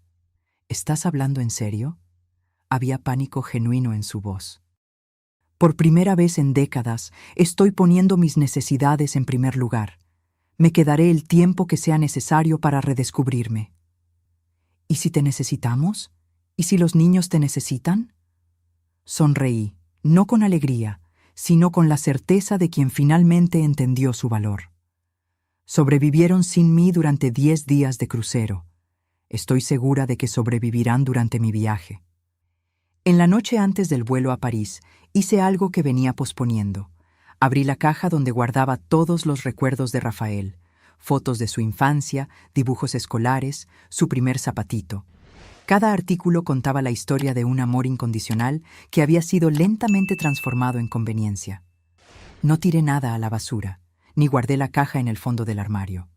A: ¿Estás hablando en serio? Había pánico genuino en su voz. Por primera vez en décadas, estoy poniendo mis necesidades en primer lugar. Me quedaré el tiempo que sea necesario para redescubrirme. ¿Y si te necesitamos? ¿Y si los niños te necesitan? Sonreí, no con alegría, sino con la certeza de quien finalmente entendió su valor. Sobrevivieron sin mí durante 10 días de crucero. Estoy segura de que sobrevivirán durante mi viaje. En la noche antes del vuelo a París, hice algo que venía posponiendo. Abrí la caja donde guardaba todos los recuerdos de Rafael, fotos de su infancia, dibujos escolares, su primer zapatito. Cada artículo contaba la historia de un amor incondicional que había sido lentamente transformado en conveniencia. No tiré nada a la basura, ni guardé la caja en el fondo del armario.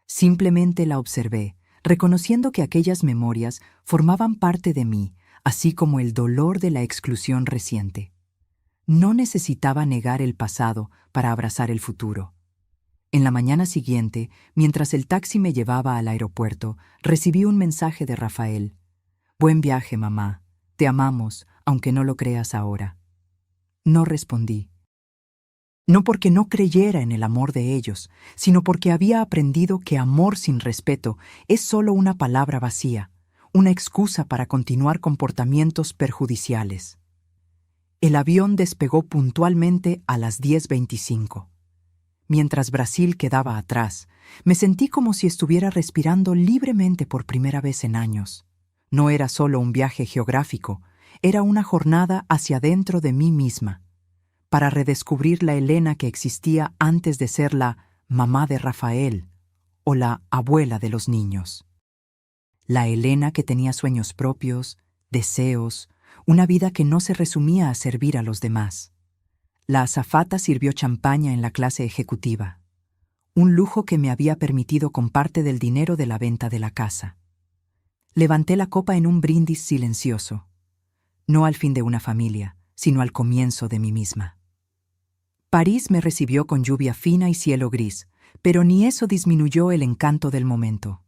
A: Simplemente la observé, reconociendo que aquellas memorias formaban parte de mí, así como el dolor de la exclusión reciente. No necesitaba negar el pasado para abrazar el futuro. En la mañana siguiente, mientras el taxi me llevaba al aeropuerto, recibí un mensaje de Rafael. «Buen viaje, mamá. Te amamos, aunque no lo creas ahora». No respondí. No porque no creyera en el amor de ellos, sino porque había aprendido que amor sin respeto es solo una palabra vacía, una excusa para continuar comportamientos perjudiciales. El avión despegó puntualmente a las 10:25. Mientras Brasil quedaba atrás, me sentí como si estuviera respirando libremente por primera vez en años. No era solo un viaje geográfico, era una jornada hacia dentro de mí misma, para redescubrir la Elena que existía antes de ser la mamá de Rafael o la abuela de los niños. La Elena que tenía sueños propios, deseos, una vida que no se resumía a servir a los demás. La azafata sirvió champaña en la clase ejecutiva, un lujo que me había permitido con parte del dinero de la venta de la casa. Levanté la copa en un brindis silencioso, no al fin de una familia, sino al comienzo de mí misma. París me recibió con lluvia fina y cielo gris, pero ni eso disminuyó el encanto del momento.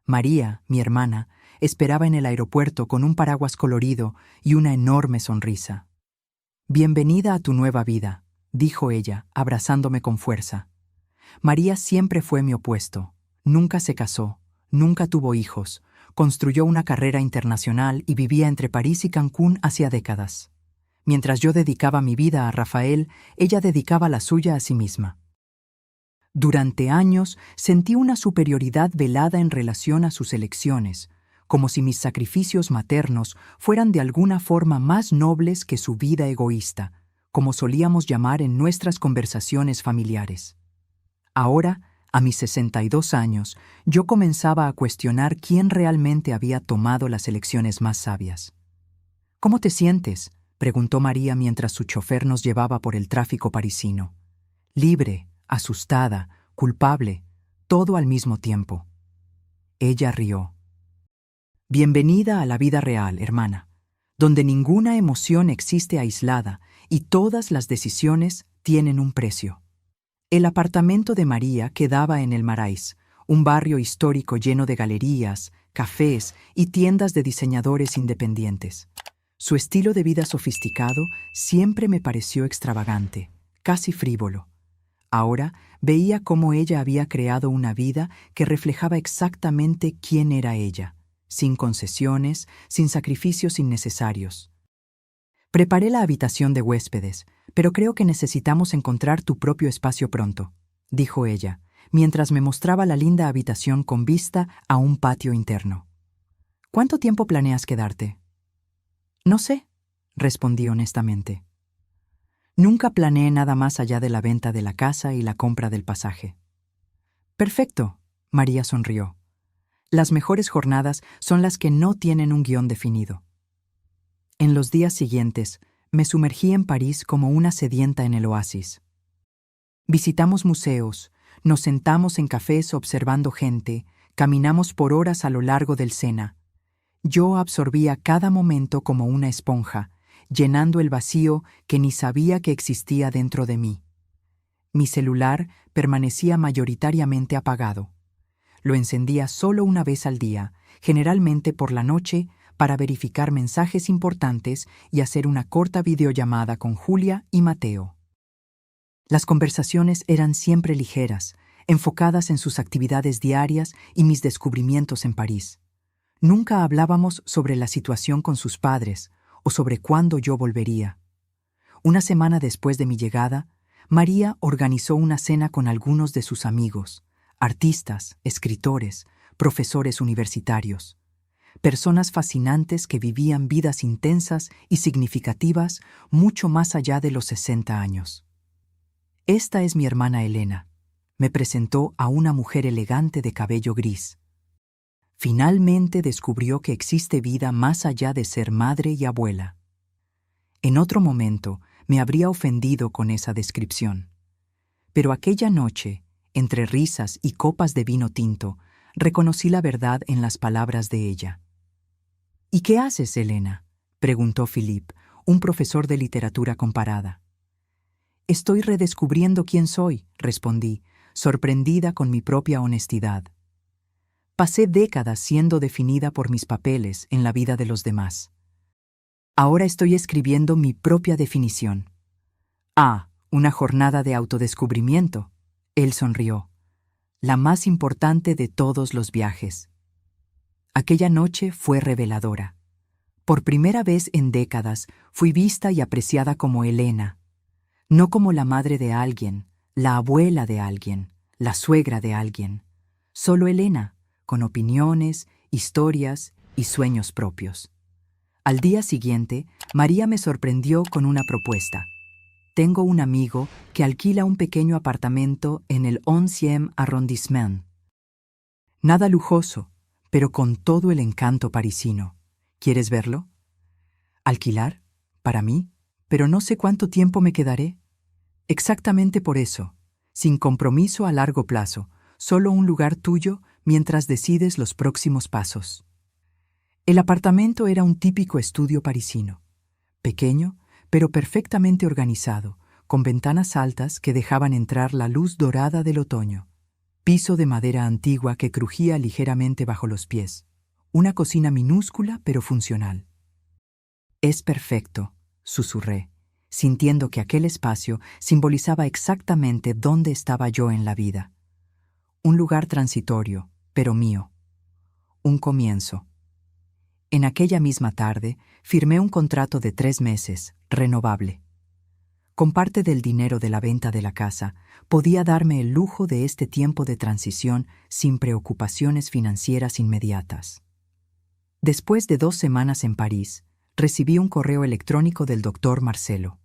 A: María, mi hermana, esperaba en el aeropuerto con un paraguas colorido y una enorme sonrisa. «Bienvenida a tu nueva vida», dijo ella, abrazándome con fuerza. María siempre fue mi opuesto. Nunca se casó, nunca tuvo hijos, construyó una carrera internacional y vivía entre París y Cancún hacía décadas. Mientras yo dedicaba mi vida a Rafael, ella dedicaba la suya a sí misma. Durante años sentí una superioridad velada en relación a sus elecciones, como si mis sacrificios maternos fueran de alguna forma más nobles que su vida egoísta, como solíamos llamar en nuestras conversaciones familiares. Ahora, a mis 62 años, yo comenzaba a cuestionar quién realmente había tomado las elecciones más sabias. «¿Cómo te sientes?», preguntó María mientras su chofer nos llevaba por el tráfico parisino. Libre, asustada, culpable, todo al mismo tiempo. Ella rió. «Bienvenida a la vida real, hermana, donde ninguna emoción existe aislada y todas las decisiones tienen un precio». El apartamento de María quedaba en el Marais, un barrio histórico lleno de galerías, cafés y tiendas de diseñadores independientes. Su estilo de vida sofisticado siempre me pareció extravagante, casi frívolo. Ahora veía cómo ella había creado una vida que reflejaba exactamente quién era ella, sin concesiones, sin sacrificios innecesarios. Preparé la habitación de huéspedes, pero creo que necesitamos encontrar tu propio espacio pronto, dijo ella, mientras me mostraba la linda habitación con vista a un patio interno. ¿Cuánto tiempo planeas quedarte? No sé, respondí honestamente. Nunca planeé nada más allá de la venta de la casa y la compra del pasaje. Perfecto, María sonrió. Las mejores jornadas son las que no tienen un guión definido. En los días siguientes, me sumergí en París como una sedienta en el oasis. Visitamos museos, nos sentamos en cafés observando gente, caminamos por horas a lo largo del Sena. Yo absorbía cada momento como una esponja, llenando el vacío que ni sabía que existía dentro de mí. Mi celular permanecía mayoritariamente apagado. Lo encendía solo una vez al día, generalmente por la noche, para verificar mensajes importantes y hacer una corta videollamada con Julia y Mateo. Las conversaciones eran siempre ligeras, enfocadas en sus actividades diarias y mis descubrimientos en París. Nunca hablábamos sobre la situación con sus padres o sobre cuándo yo volvería. Una semana después de mi llegada, María organizó una cena con algunos de sus amigos, artistas, escritores, profesores universitarios, personas fascinantes que vivían vidas intensas y significativas mucho más allá de los 60 años. Esta es mi hermana Elena. Me presentó a una mujer elegante de cabello gris. Finalmente descubrió que existe vida más allá de ser madre y abuela. En otro momento me habría ofendido con esa descripción. Pero aquella noche, entre risas y copas de vino tinto, reconocí la verdad en las palabras de ella. ¿Y qué haces, Elena?, preguntó Philippe, un profesor de literatura comparada. Estoy redescubriendo quién soy, respondí, sorprendida con mi propia honestidad. Pasé décadas siendo definida por mis papeles en la vida de los demás. Ahora estoy escribiendo mi propia definición. Ah, una jornada de autodescubrimiento. Él sonrió. La más importante de todos los viajes. Aquella noche fue reveladora. Por primera vez en décadas fui vista y apreciada como Elena, no como la madre de alguien, la abuela de alguien, la suegra de alguien. Solo Elena, con opiniones, historias y sueños propios. Al día siguiente, María me sorprendió con una propuesta. Tengo un amigo que alquila un pequeño apartamento en el 11e arrondissement. Nada lujoso, pero con todo el encanto parisino. ¿Quieres verlo? ¿Alquilar? ¿Para mí? Pero no sé cuánto tiempo me quedaré. Exactamente por eso, sin compromiso a largo plazo, solo un lugar tuyo mientras decides los próximos pasos. El apartamento era un típico estudio parisino, pequeño, pero perfectamente organizado, con ventanas altas que dejaban entrar la luz dorada del otoño, piso de madera antigua que crujía ligeramente bajo los pies, una cocina minúscula pero funcional. Es perfecto, susurré, sintiendo que aquel espacio simbolizaba exactamente dónde estaba yo en la vida. Un lugar transitorio, pero mío. Un comienzo. En aquella misma tarde, firmé un contrato de 3 meses, renovable. Con parte del dinero de la venta de la casa, podía darme el lujo de este tiempo de transición sin preocupaciones financieras inmediatas. Después de 2 semanas en París, recibí un correo electrónico del doctor Marcelo.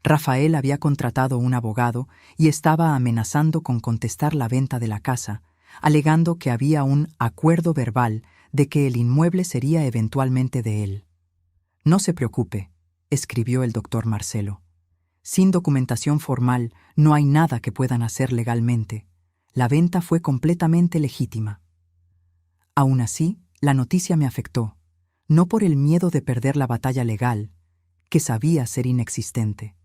A: Rafael había contratado un abogado y estaba amenazando con contestar la venta de la casa, alegando que había un acuerdo verbal de que el inmueble sería eventualmente de él. No se preocupe, escribió el doctor Marcelo. Sin documentación formal, no hay nada que puedan hacer legalmente. La venta fue completamente legítima. Aún así, la noticia me afectó, no por el miedo de perder la batalla legal, que sabía ser inexistente,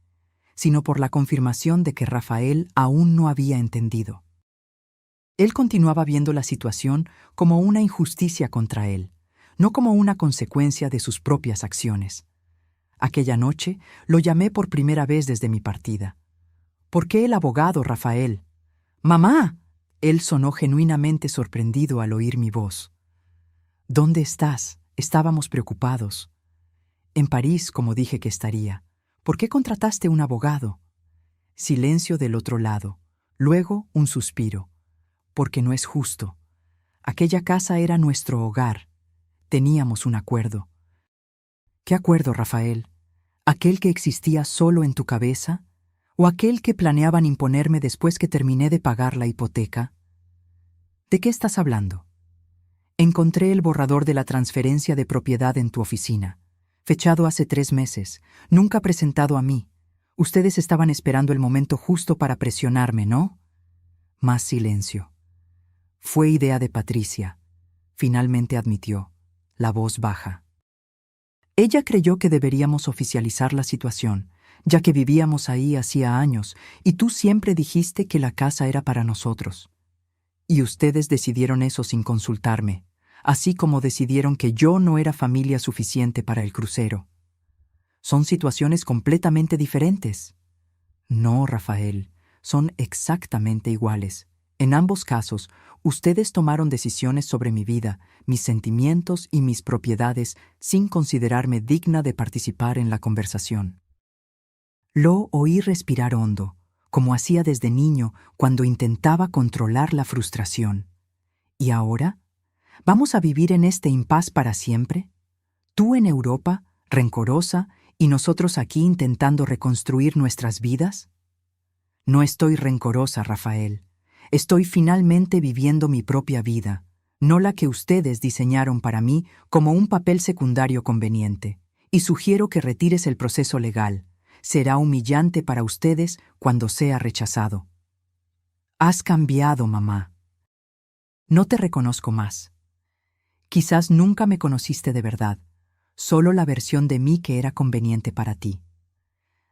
A: sino por la confirmación de que Rafael aún no había entendido. Él continuaba viendo la situación como una injusticia contra él, no como una consecuencia de sus propias acciones. Aquella noche lo llamé por primera vez desde mi partida. ¿Por qué el abogado, Rafael? ¡Mamá! Él sonó genuinamente sorprendido al oír mi voz. ¿Dónde estás? Estábamos preocupados. En París, como dije que estaría. ¿Por qué contrataste un abogado? Silencio del otro lado. Luego, un suspiro. Porque no es justo. Aquella casa era nuestro hogar. Teníamos un acuerdo. ¿Qué acuerdo, Rafael? ¿Aquel que existía solo en tu cabeza? ¿O aquel que planeaban imponerme después que terminé de pagar la hipoteca? ¿De qué estás hablando? Encontré el borrador de la transferencia de propiedad en tu oficina, fechado hace 3 meses, nunca presentado a mí. Ustedes estaban esperando el momento justo para presionarme, ¿no? Más silencio. Fue idea de Patricia. Finalmente admitió, la voz baja. Ella creyó que deberíamos oficializar la situación, ya que vivíamos ahí hacía años, y tú siempre dijiste que la casa era para nosotros. Y ustedes decidieron eso sin consultarme, así como decidieron que yo no era familia suficiente para el crucero. Son situaciones completamente diferentes. No, Rafael, son exactamente iguales. En ambos casos, ustedes tomaron decisiones sobre mi vida, mis sentimientos y mis propiedades sin considerarme digna de participar en la conversación. Lo oí respirar hondo, como hacía desde niño cuando intentaba controlar la frustración. ¿Y ahora? ¿Vamos a vivir en este impas para siempre? ¿Tú en Europa, rencorosa, y nosotros aquí intentando reconstruir nuestras vidas? No estoy rencorosa, Rafael. Estoy finalmente viviendo mi propia vida, no la que ustedes diseñaron para mí como un papel secundario conveniente. Y sugiero que retires el proceso legal. Será humillante para ustedes cuando sea rechazado. Has cambiado, mamá. No te reconozco más. Quizás nunca me conociste de verdad, solo la versión de mí que era conveniente para ti.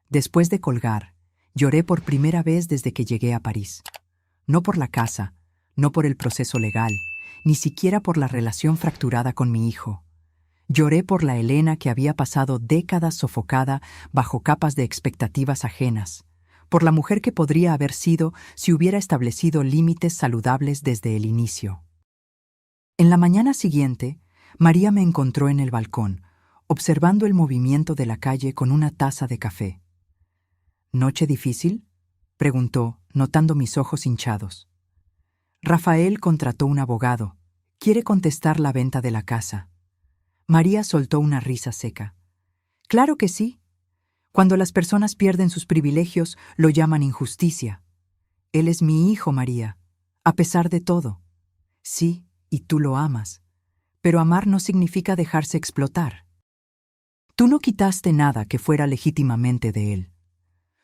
A: Después de colgar, lloré por primera vez desde que llegué a París. No por la casa, no por el proceso legal, ni siquiera por la relación fracturada con mi hijo. Lloré por la Elena que había pasado décadas sofocada bajo capas de expectativas ajenas, por la mujer que podría haber sido si hubiera establecido límites saludables desde el inicio. En la mañana siguiente, María me encontró en el balcón, observando el movimiento de la calle con una taza de café. ¿Noche difícil?, preguntó, notando mis ojos hinchados. Rafael contrató un abogado. Quiere contestar la venta de la casa. María soltó una risa seca. Claro que sí. Cuando las personas pierden sus privilegios, lo llaman injusticia. Él es mi hijo, María, a pesar de todo. Sí, y tú lo amas. Pero amar no significa dejarse explotar. Tú no quitaste nada que fuera legítimamente de él.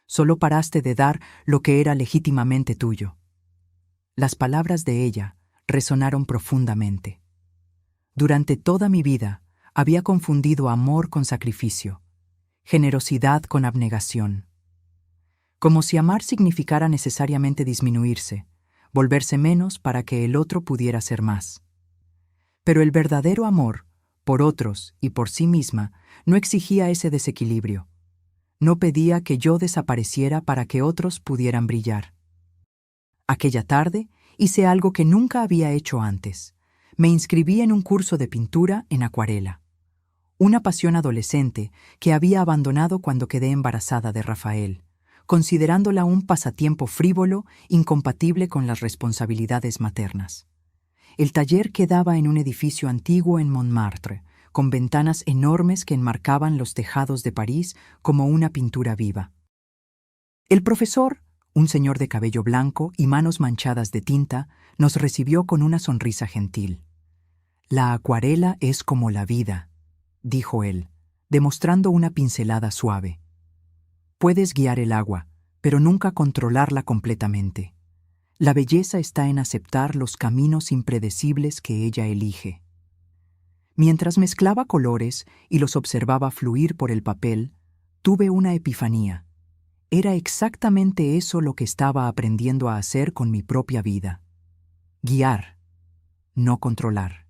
A: Solo paraste de dar lo que era legítimamente tuyo. Las palabras de ella resonaron profundamente. Durante toda mi vida había confundido amor con sacrificio, generosidad con abnegación. Como si amar significara necesariamente disminuirse, volverse menos para que el otro pudiera ser más. Pero el verdadero amor, por otros y por sí misma, no exigía ese desequilibrio. No pedía que yo desapareciera para que otros pudieran brillar. Aquella tarde hice algo que nunca había hecho antes. Me inscribí en un curso de pintura en acuarela. Una pasión adolescente que había abandonado cuando quedé embarazada de Rafael, considerándola un pasatiempo frívolo, incompatible con las responsabilidades maternas. El taller quedaba en un edificio antiguo en Montmartre, con ventanas enormes que enmarcaban los tejados de París como una pintura viva. El profesor, un señor de cabello blanco y manos manchadas de tinta, nos recibió con una sonrisa gentil. «La acuarela es como la vida», dijo él, demostrando una pincelada suave. «Puedes guiar el agua, pero nunca controlarla completamente. La belleza está en aceptar los caminos impredecibles que ella elige». Mientras mezclaba colores y los observaba fluir por el papel, tuve una epifanía. Era exactamente eso lo que estaba aprendiendo a hacer con mi propia vida. Guiar, no controlar.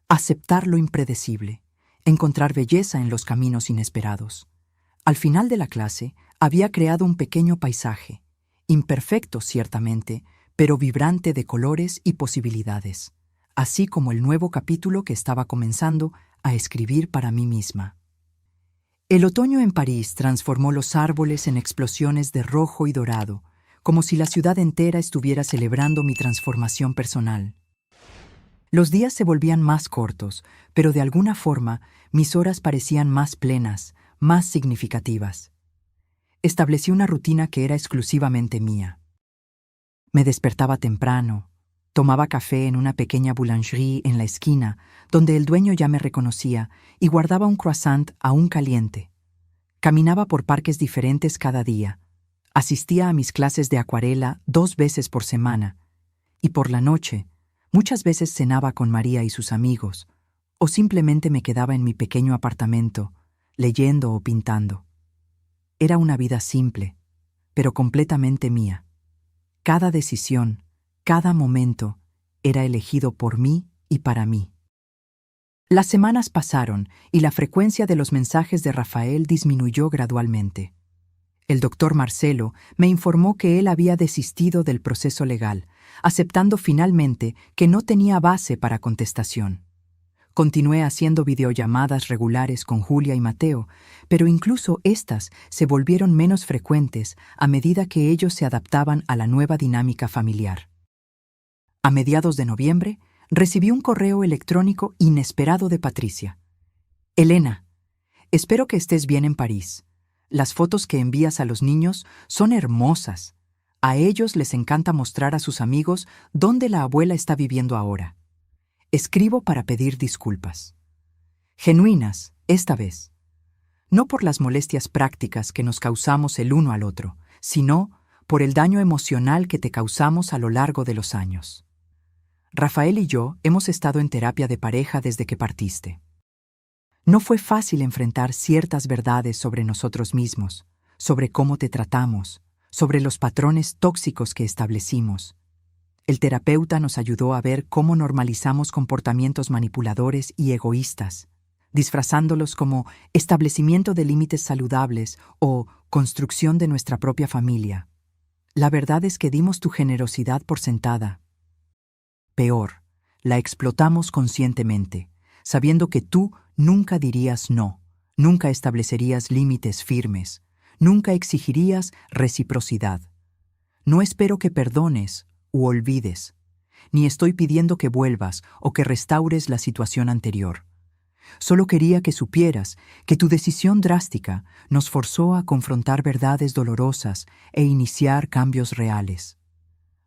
A: Aceptar lo impredecible, encontrar belleza en los caminos inesperados. Al final de la clase, había creado un pequeño paisaje, imperfecto ciertamente, pero vibrante de colores y posibilidades, así como el nuevo capítulo que estaba comenzando a escribir para mí misma. El otoño en París transformó los árboles en explosiones de rojo y dorado, como si la ciudad entera estuviera celebrando mi transformación personal. Los días se volvían más cortos, pero de alguna forma mis horas parecían más plenas, más significativas. Establecí una rutina que era exclusivamente mía. Me despertaba temprano, tomaba café en una pequeña boulangerie en la esquina, donde el dueño ya me reconocía, y guardaba un croissant aún caliente. Caminaba por parques diferentes cada día. Asistía a mis clases de acuarela 2 veces por semana. Y por la noche, muchas veces cenaba con María y sus amigos, o simplemente me quedaba en mi pequeño apartamento, leyendo o pintando. Era una vida simple, pero completamente mía. Cada decisión, cada momento, era elegido por mí y para mí. Las semanas pasaron y la frecuencia de los mensajes de Rafael disminuyó gradualmente. El doctor Marcelo me informó que él había desistido del proceso legal, aceptando finalmente que no tenía base para contestación. Continué haciendo videollamadas regulares con Julia y Mateo, pero incluso estas se volvieron menos frecuentes a medida que ellos se adaptaban a la nueva dinámica familiar. A mediados de noviembre, recibí un correo electrónico inesperado de Patricia. Elena, espero que estés bien en París. Las fotos que envías a los niños son hermosas. A ellos les encanta mostrar a sus amigos dónde la abuela está viviendo ahora. Escribo para pedir disculpas. Genuinas, esta vez. No por las molestias prácticas que nos causamos el uno al otro, sino por el daño emocional que te causamos a lo largo de los años. Rafael y yo hemos estado en terapia de pareja desde que partiste. No fue fácil enfrentar ciertas verdades sobre nosotros mismos, sobre cómo te tratamos, sobre los patrones tóxicos que establecimos. El terapeuta nos ayudó a ver cómo normalizamos comportamientos manipuladores y egoístas, disfrazándolos como establecimiento de límites saludables o construcción de nuestra propia familia. La verdad es que dimos tu generosidad por sentada. Peor, la explotamos conscientemente, sabiendo que tú nunca dirías no, nunca establecerías límites firmes, nunca exigirías reciprocidad. No espero que perdones u olvides, ni estoy pidiendo que vuelvas o que restaures la situación anterior. Solo quería que supieras que tu decisión drástica nos forzó a confrontar verdades dolorosas e iniciar cambios reales.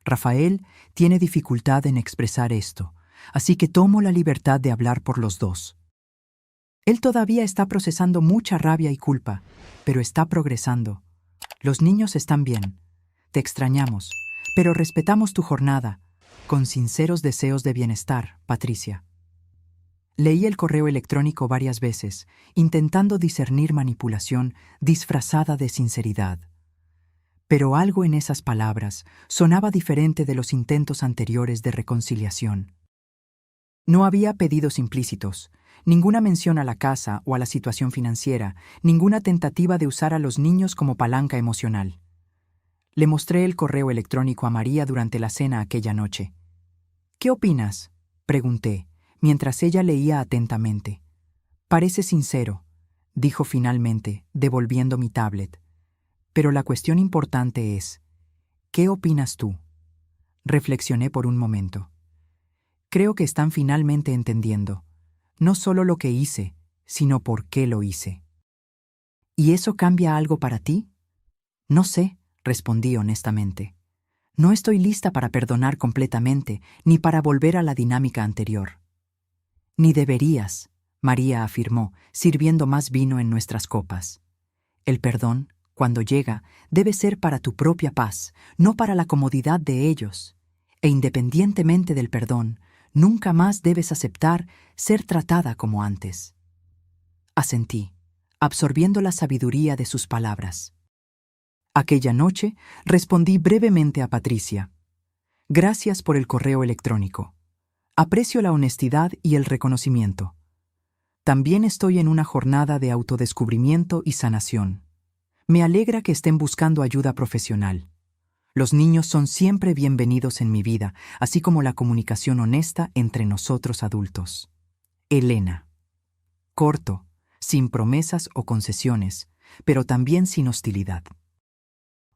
A: Rafael tiene dificultad en expresar esto, así que tomo la libertad de hablar por los dos. Él todavía está procesando mucha rabia y culpa, pero está progresando. Los niños están bien. Te extrañamos, pero respetamos tu jornada, con sinceros deseos de bienestar, Patricia. Leí el correo electrónico varias veces, intentando discernir manipulación disfrazada de sinceridad. Pero algo en esas palabras sonaba diferente de los intentos anteriores de reconciliación. No había pedidos implícitos, ninguna mención a la casa o a la situación financiera, ninguna tentativa de usar a los niños como palanca emocional. Le mostré el correo electrónico a María durante la cena aquella noche. ¿Qué opinas?, pregunté, mientras ella leía atentamente. Parece sincero, dijo finalmente, devolviendo mi tablet. Pero la cuestión importante es, ¿qué opinas tú? Reflexioné por un momento. Creo que están finalmente entendiendo, no solo lo que hice, sino por qué lo hice. ¿Y eso cambia algo para ti? No sé, respondí honestamente. No estoy lista para perdonar completamente, ni para volver a la dinámica anterior. Ni deberías, María afirmó, sirviendo más vino en nuestras copas. El perdón, cuando llega, debe ser para tu propia paz, no para la comodidad de ellos. E independientemente del perdón, nunca más debes aceptar ser tratada como antes. Asentí, absorbiendo la sabiduría de sus palabras. Aquella noche respondí brevemente a Patricia. Gracias por el correo electrónico. Aprecio la honestidad y el reconocimiento. También estoy en una jornada de autodescubrimiento y sanación. Me alegra que estén buscando ayuda profesional. Los niños son siempre bienvenidos en mi vida, así como la comunicación honesta entre nosotros adultos. Elena. Corto, sin promesas o concesiones, pero también sin hostilidad.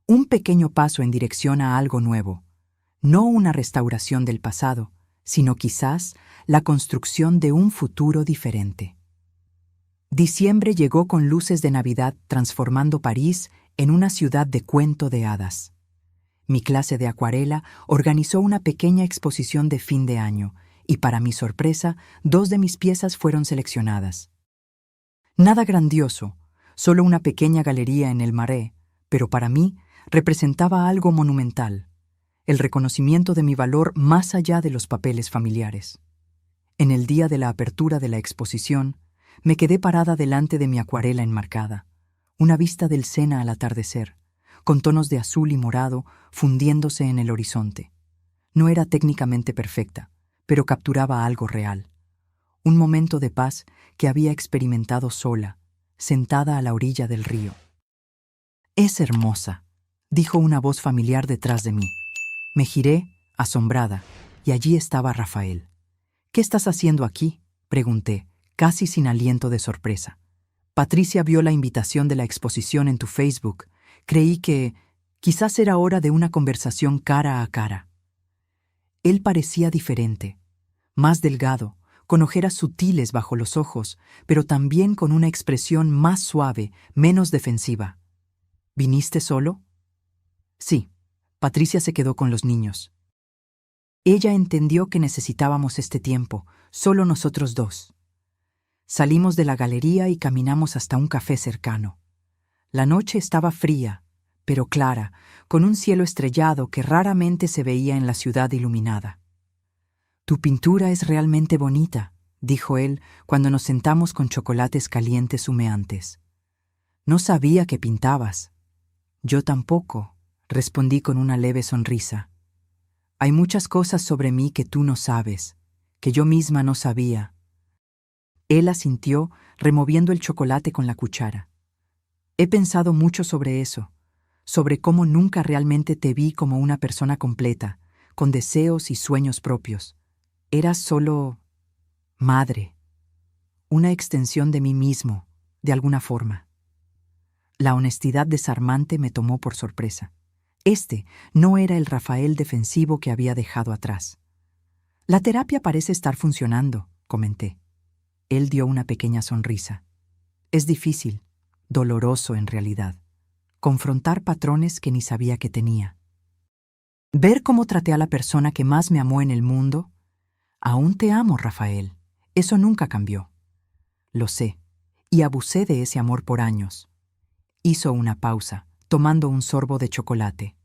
A: Un pequeño paso en dirección a algo nuevo, no una restauración del pasado, sino quizás la construcción de un futuro diferente. Diciembre llegó con luces de Navidad transformando París en una ciudad de cuento de hadas. Mi clase de acuarela organizó una pequeña exposición de fin de año y, para mi sorpresa, 2 de mis piezas fueron seleccionadas. Nada grandioso, solo una pequeña galería en el Marais, pero para mí representaba algo monumental, el reconocimiento de mi valor más allá de los papeles familiares. En el día de la apertura de la exposición, me quedé parada delante de mi acuarela enmarcada, una vista del Sena al atardecer, con tonos de azul y morado fundiéndose en el horizonte. No era técnicamente perfecta, pero capturaba algo real. Un momento de paz que había experimentado sola, sentada a la orilla del río. «Es hermosa», dijo una voz familiar detrás de mí. Me giré, asombrada, y allí estaba Rafael. «¿Qué estás haciendo aquí?», pregunté, casi sin aliento de sorpresa. «Patricia vio la invitación de la exposición en tu Facebook. Creí que quizás era hora de una conversación cara a cara». Él parecía diferente, más delgado, con ojeras sutiles bajo los ojos, pero también con una expresión más suave, menos defensiva. «¿Viniste solo?». «Sí, Patricia se quedó con los niños». Ella entendió que necesitábamos este tiempo, solo nosotros dos. Salimos de la galería y caminamos hasta un café cercano. La noche estaba fría, pero clara, con un cielo estrellado que raramente se veía en la ciudad iluminada. «Tu pintura es realmente bonita», dijo él cuando nos sentamos con chocolates calientes humeantes. «No sabía que pintabas». «Yo tampoco», respondí con una leve sonrisa. «Hay muchas cosas sobre mí que tú no sabes, que yo misma no sabía». Él asintió, removiendo el chocolate con la cuchara. «He pensado mucho sobre eso, sobre cómo nunca realmente te vi como una persona completa, con deseos y sueños propios. Eras solo madre, una extensión de mí mismo, de alguna forma». La honestidad desarmante me tomó por sorpresa. Este no era el Rafael defensivo que había dejado atrás. «La terapia parece estar funcionando», comenté. Él dio una pequeña sonrisa. «Es difícil, doloroso en realidad, confrontar patrones que ni sabía que tenía. Ver cómo traté a la persona que más me amó en el mundo. Aún te amo, Rafael. Eso nunca cambió». «Lo sé, y abusé de ese amor por años». Hizo una pausa, tomando un sorbo de chocolate.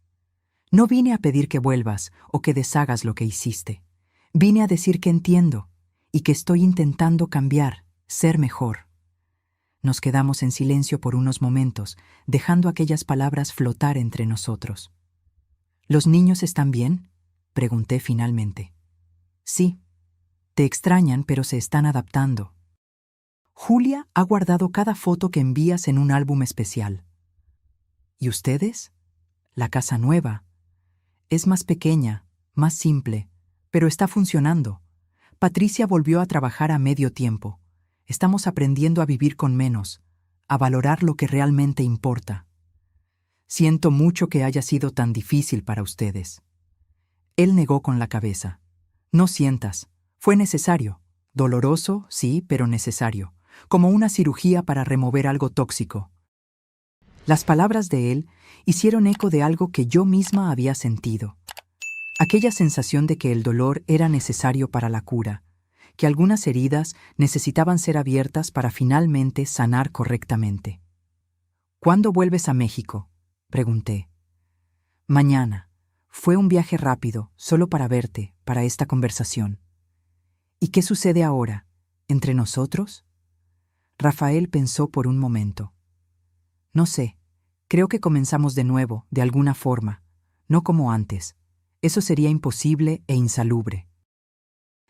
A: «No vine a pedir que vuelvas o que deshagas lo que hiciste. Vine a decir que entiendo y que estoy intentando cambiar, ser mejor». Nos quedamos en silencio por unos momentos, dejando aquellas palabras flotar entre nosotros. «¿Los niños están bien?», pregunté finalmente. «Sí. Te extrañan, pero se están adaptando. Julia ha guardado cada foto que envías en un álbum especial». «¿Y ustedes?». «La casa nueva. Es más pequeña, más simple, pero está funcionando. Patricia volvió a trabajar a medio tiempo. Estamos aprendiendo a vivir con menos, a valorar lo que realmente importa. Siento mucho que haya sido tan difícil para ustedes». Él negó con la cabeza. «No sientas. Fue necesario. Doloroso, sí, pero necesario. Como una cirugía para remover algo tóxico». Las palabras de él hicieron eco de algo que yo misma había sentido. Aquella sensación de que el dolor era necesario para la cura, que algunas heridas necesitaban ser abiertas para finalmente sanar correctamente. «¿Cuándo vuelves a México?», pregunté. «Mañana. Fue un viaje rápido, solo para verte, para esta conversación». «¿Y qué sucede ahora? ¿Entre nosotros?». Rafael pensó por un momento. «No sé. Creo que comenzamos de nuevo, de alguna forma. No como antes. Eso sería imposible e insalubre.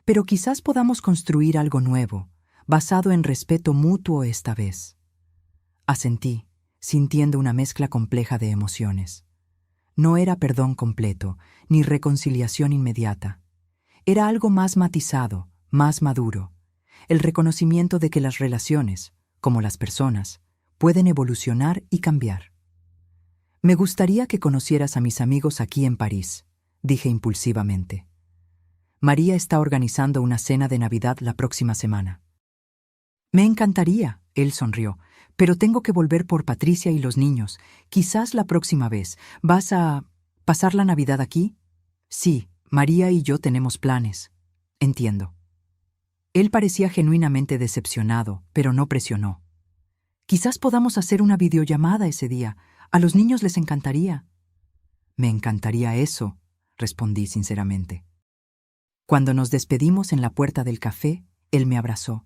A: Pero quizás podamos construir algo nuevo, basado en respeto mutuo esta vez». Asentí, sintiendo una mezcla compleja de emociones. No era perdón completo, ni reconciliación inmediata. Era algo más matizado, más maduro. El reconocimiento de que las relaciones, como las personas, pueden evolucionar y cambiar. Me gustaría que conocieras a mis amigos aquí en París, dije impulsivamente. María está organizando una cena de Navidad la próxima semana. Me encantaría, él sonrió, pero tengo que volver por Patricia y los niños. Quizás la próxima vez. ¿Vas a pasar la Navidad aquí? Sí, María y yo tenemos planes. Entiendo. Él parecía genuinamente decepcionado, pero no presionó. Quizás podamos hacer una videollamada ese día. A los niños les encantaría. Me encantaría eso, respondí sinceramente. Cuando nos despedimos en la puerta del café, él me abrazó.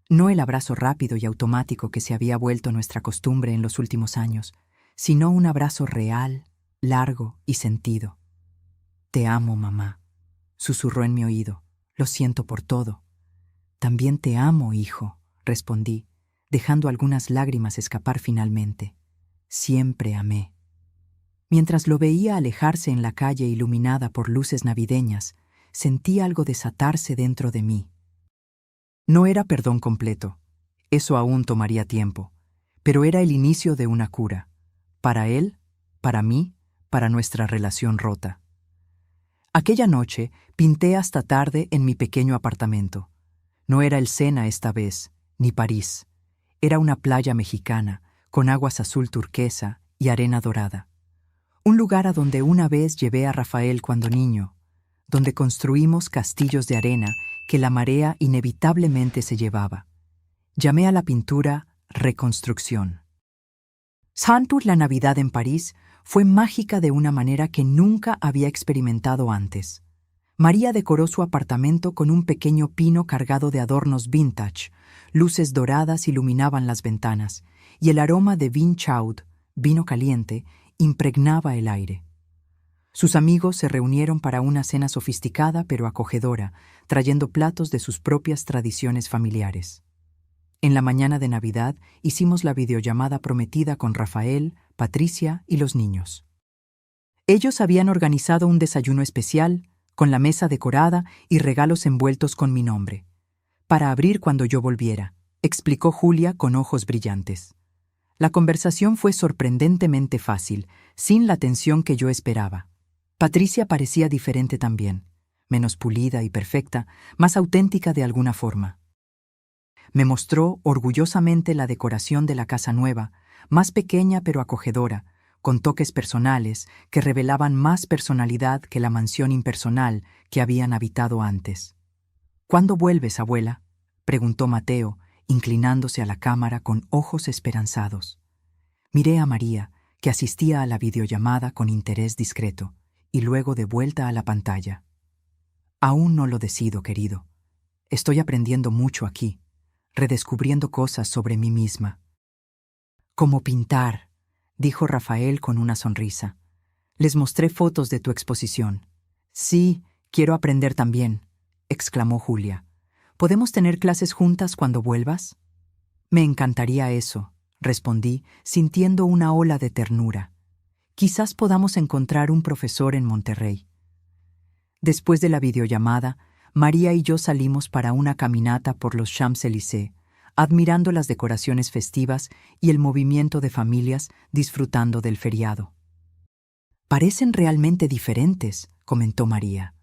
A: No el abrazo rápido y automático que se había vuelto nuestra costumbre en los últimos años, sino un abrazo real, largo y sentido. Te amo, mamá, susurró en mi oído. Lo siento por todo. También te amo, hijo, respondí, dejando algunas lágrimas escapar finalmente. Siempre amé. Mientras lo veía alejarse en la calle iluminada por luces navideñas, sentí algo desatarse dentro de mí. No era perdón completo, eso aún tomaría tiempo, pero era el inicio de una cura, para él, para mí, para nuestra relación rota. Aquella noche pinté hasta tarde en mi pequeño apartamento. No era el Sena esta vez, ni París. Era una playa mexicana, con aguas azul turquesa y arena dorada. Un lugar a donde una vez llevé a Rafael cuando niño, donde construimos castillos de arena que la marea inevitablemente se llevaba. Llamé a la pintura reconstrucción. Santur, la Navidad en París, fue mágica de una manera que nunca había experimentado antes. María decoró su apartamento con un pequeño pino cargado de adornos vintage, luces doradas iluminaban las ventanas, y el aroma de vin chaud, vino caliente, impregnaba el aire. Sus amigos se reunieron para una cena sofisticada pero acogedora, trayendo platos de sus propias tradiciones familiares. En la mañana de Navidad hicimos la videollamada prometida con Rafael, Patricia y los niños. Ellos habían organizado un desayuno especial, con la mesa decorada y regalos envueltos con mi nombre. Para abrir cuando yo volviera, explicó Julia con ojos brillantes. La conversación fue sorprendentemente fácil, sin la tensión que yo esperaba. Patricia parecía diferente también, menos pulida y perfecta, más auténtica de alguna forma. Me mostró orgullosamente la decoración de la casa nueva, más pequeña pero acogedora, con toques personales que revelaban más personalidad que la mansión impersonal que habían habitado antes. ¿Cuándo vuelves, abuela?, preguntó Mateo, inclinándose a la cámara con ojos esperanzados. Miré a María, que asistía a la videollamada con interés discreto, y luego de vuelta a la pantalla. Aún no lo decido, querido. Estoy aprendiendo mucho aquí, redescubriendo cosas sobre mí misma. Como pintar, dijo Rafael con una sonrisa. Les mostré fotos de tu exposición. Sí, quiero aprender también, exclamó Julia. ¿Podemos tener clases juntas cuando vuelvas? Me encantaría eso, respondí, sintiendo una ola de ternura. Quizás podamos encontrar un profesor en Monterrey. Después de la videollamada, María y yo salimos para una caminata por los Champs-Élysées, admirando las decoraciones festivas y el movimiento de familias disfrutando del feriado. Parecen realmente diferentes, comentó María.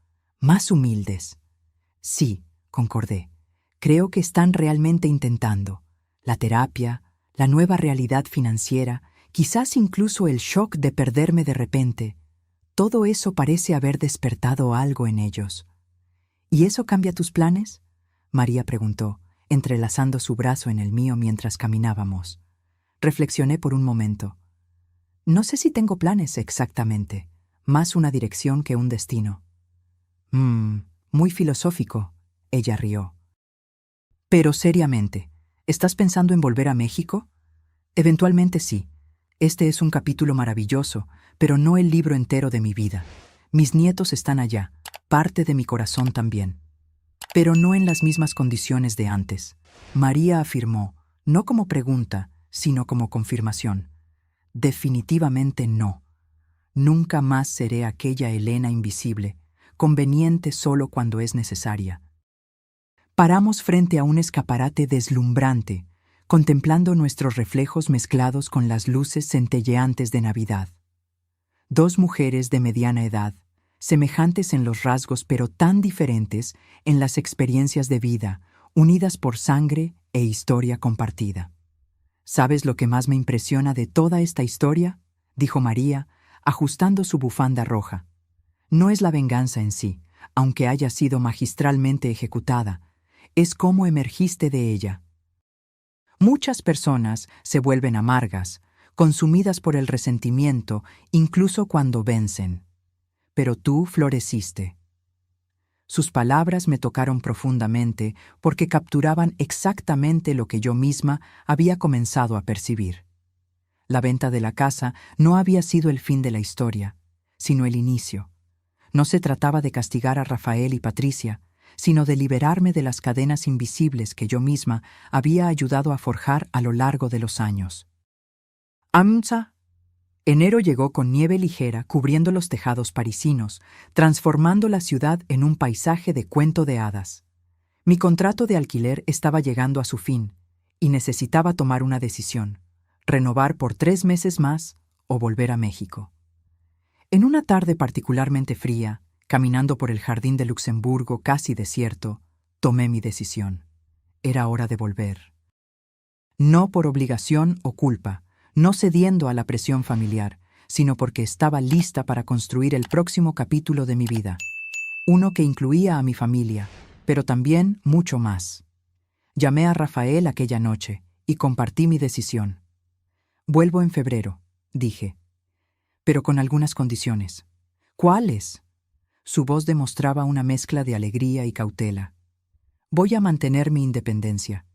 A: Más humildes. Sí, concordé. Creo que están realmente intentando. La terapia, la nueva realidad financiera, quizás incluso el shock de perderme de repente. Todo eso parece haber despertado algo en ellos. ¿Y eso cambia tus planes?, María preguntó, entrelazando su brazo en el mío mientras caminábamos. Reflexioné por un momento. No sé si tengo planes exactamente, más una dirección que un destino. Muy filosófico, ella rió. Pero seriamente, ¿estás pensando en volver a México? Eventualmente sí. Este es un capítulo maravilloso, pero no el libro entero de mi vida. Mis nietos están allá, parte de mi corazón también. Pero no en las mismas condiciones de antes. María afirmó, no como pregunta, sino como confirmación. Definitivamente no. Nunca más seré aquella Elena invisible, conveniente solo cuando es necesaria. Paramos frente a un escaparate deslumbrante, contemplando nuestros reflejos mezclados con las luces centelleantes de Navidad. Dos mujeres de mediana edad, semejantes en los rasgos pero tan diferentes en las experiencias de vida, unidas por sangre e historia compartida. ¿Sabes lo que más me impresiona de toda esta historia?, dijo María, ajustando su bufanda roja. No es la venganza en sí, aunque haya sido magistralmente ejecutada, es cómo emergiste de ella. Muchas personas se vuelven amargas, consumidas por el resentimiento, incluso cuando vencen. Pero tú floreciste. Sus palabras me tocaron profundamente porque capturaban exactamente lo que yo misma había comenzado a percibir. La venta de la casa no había sido el fin de la historia, sino el inicio. No se trataba de castigar a Rafael y Patricia, sino de liberarme de las cadenas invisibles que yo misma había ayudado a forjar a lo largo de los años. AMSA. Enero llegó con nieve ligera cubriendo los tejados parisinos, transformando la ciudad en un paisaje de cuento de hadas. Mi contrato de alquiler estaba llegando a su fin, y necesitaba tomar una decisión: renovar por 3 meses más o volver a México. En una tarde particularmente fría, caminando por el jardín de Luxemburgo casi desierto, tomé mi decisión. Era hora de volver. No por obligación o culpa, no cediendo a la presión familiar, sino porque estaba lista para construir el próximo capítulo de mi vida, uno que incluía a mi familia, pero también mucho más. Llamé a Rafael aquella noche y compartí mi decisión. Vuelvo en febrero, dije, pero con algunas condiciones. ¿Cuáles? Su voz demostraba una mezcla de alegría y cautela. Voy a mantener mi independencia.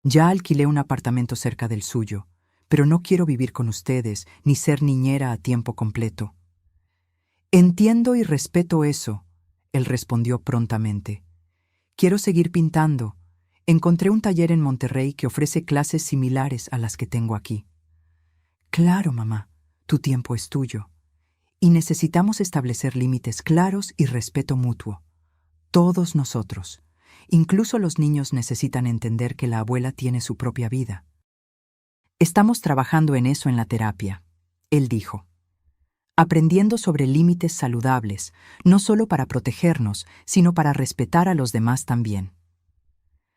A: Ya alquilé un apartamento cerca del suyo, pero no quiero vivir con ustedes ni ser niñera a tiempo completo. Entiendo y respeto eso, él respondió prontamente. Quiero seguir pintando. Encontré un taller en Monterrey que ofrece clases similares a las que tengo aquí. Claro, mamá, tu tiempo es tuyo. Y necesitamos establecer límites claros y respeto mutuo. Todos nosotros. Incluso los niños necesitan entender que la abuela tiene su propia vida. Estamos trabajando en eso en la terapia, él dijo. Aprendiendo sobre límites saludables, no solo para protegernos, sino para respetar a los demás también.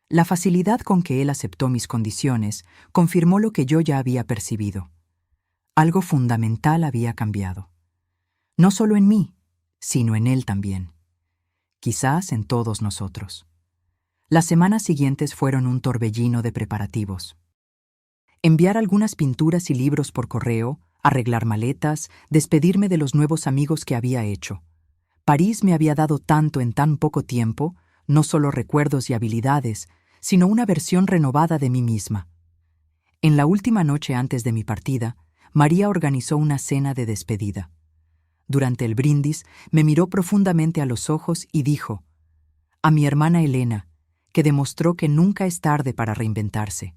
A: La facilidad con que él aceptó mis condiciones confirmó lo que yo ya había percibido. Algo fundamental había cambiado. No solo en mí, sino en él también. Quizás en todos nosotros. Las semanas siguientes fueron un torbellino de preparativos. Enviar algunas pinturas y libros por correo, arreglar maletas, despedirme de los nuevos amigos que había hecho. París me había dado tanto en tan poco tiempo, no solo recuerdos y habilidades, sino una versión renovada de mí misma. En la última noche antes de mi partida, María organizó una cena de despedida. Durante el brindis, me miró profundamente a los ojos y dijo: «A mi hermana Elena, que demostró que nunca es tarde para reinventarse».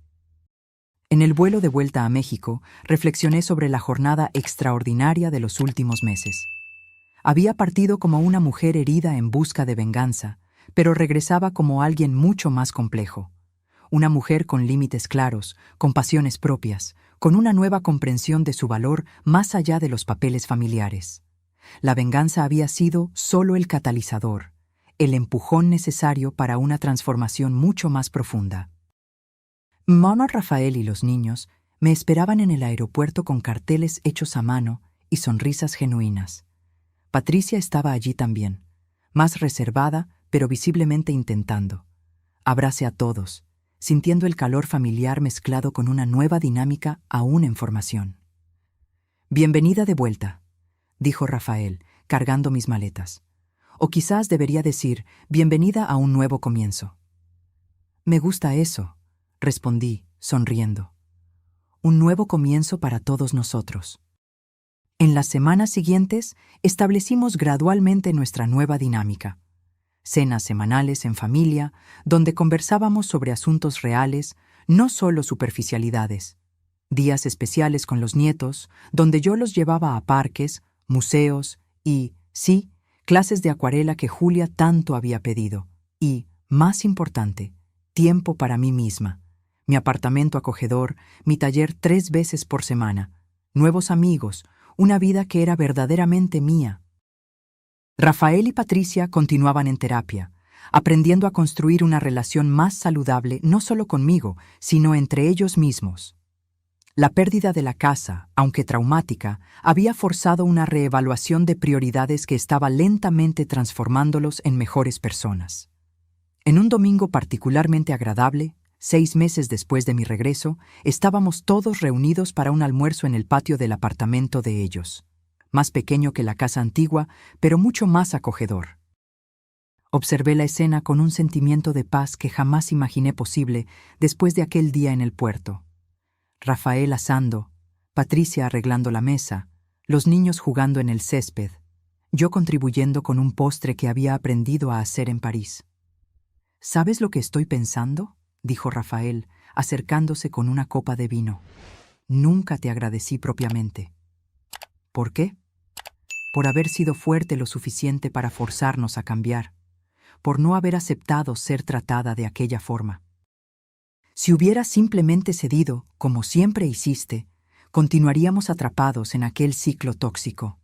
A: En el vuelo de vuelta a México, reflexioné sobre la jornada extraordinaria de los últimos meses. Había partido como una mujer herida en busca de venganza, pero regresaba como alguien mucho más complejo. Una mujer con límites claros, con pasiones propias, con una nueva comprensión de su valor más allá de los papeles familiares. La venganza había sido solo el catalizador, el empujón necesario para una transformación mucho más profunda. Mamá, Rafael y los niños me esperaban en el aeropuerto con carteles hechos a mano y sonrisas genuinas. Patricia estaba allí también, más reservada, pero visiblemente intentando. Abracé a todos, sintiendo el calor familiar mezclado con una nueva dinámica aún en formación. «Bienvenida de vuelta», dijo Rafael, cargando mis maletas. O quizás debería decir, «bienvenida a un nuevo comienzo». «Me gusta eso», respondí, sonriendo. Un nuevo comienzo para todos nosotros. En las semanas siguientes, establecimos gradualmente nuestra nueva dinámica. Cenas semanales en familia, donde conversábamos sobre asuntos reales, no solo superficialidades. Días especiales con los nietos, donde yo los llevaba a parques, museos y, sí, clases de acuarela que Julia tanto había pedido. Y, más importante, tiempo para mí misma. Mi apartamento acogedor, mi taller 3 veces por semana, nuevos amigos, una vida que era verdaderamente mía. Rafael y Patricia continuaban en terapia, aprendiendo a construir una relación más saludable no solo conmigo, sino entre ellos mismos. La pérdida de la casa, aunque traumática, había forzado una reevaluación de prioridades que estaba lentamente transformándolos en mejores personas. En un domingo particularmente agradable, 6 meses después de mi regreso, estábamos todos reunidos para un almuerzo en el patio del apartamento de ellos, más pequeño que la casa antigua, pero mucho más acogedor. Observé la escena con un sentimiento de paz que jamás imaginé posible después de aquel día en el puerto. Rafael asando, Patricia arreglando la mesa, los niños jugando en el césped, yo contribuyendo con un postre que había aprendido a hacer en París. ¿Sabes lo que estoy pensando?, dijo Rafael, acercándose con una copa de vino. Nunca te agradecí propiamente. ¿Por qué? Por haber sido fuerte lo suficiente para forzarnos a cambiar, por no haber aceptado ser tratada de aquella forma. Si hubieras simplemente cedido, como siempre hiciste, continuaríamos atrapados en aquel ciclo tóxico.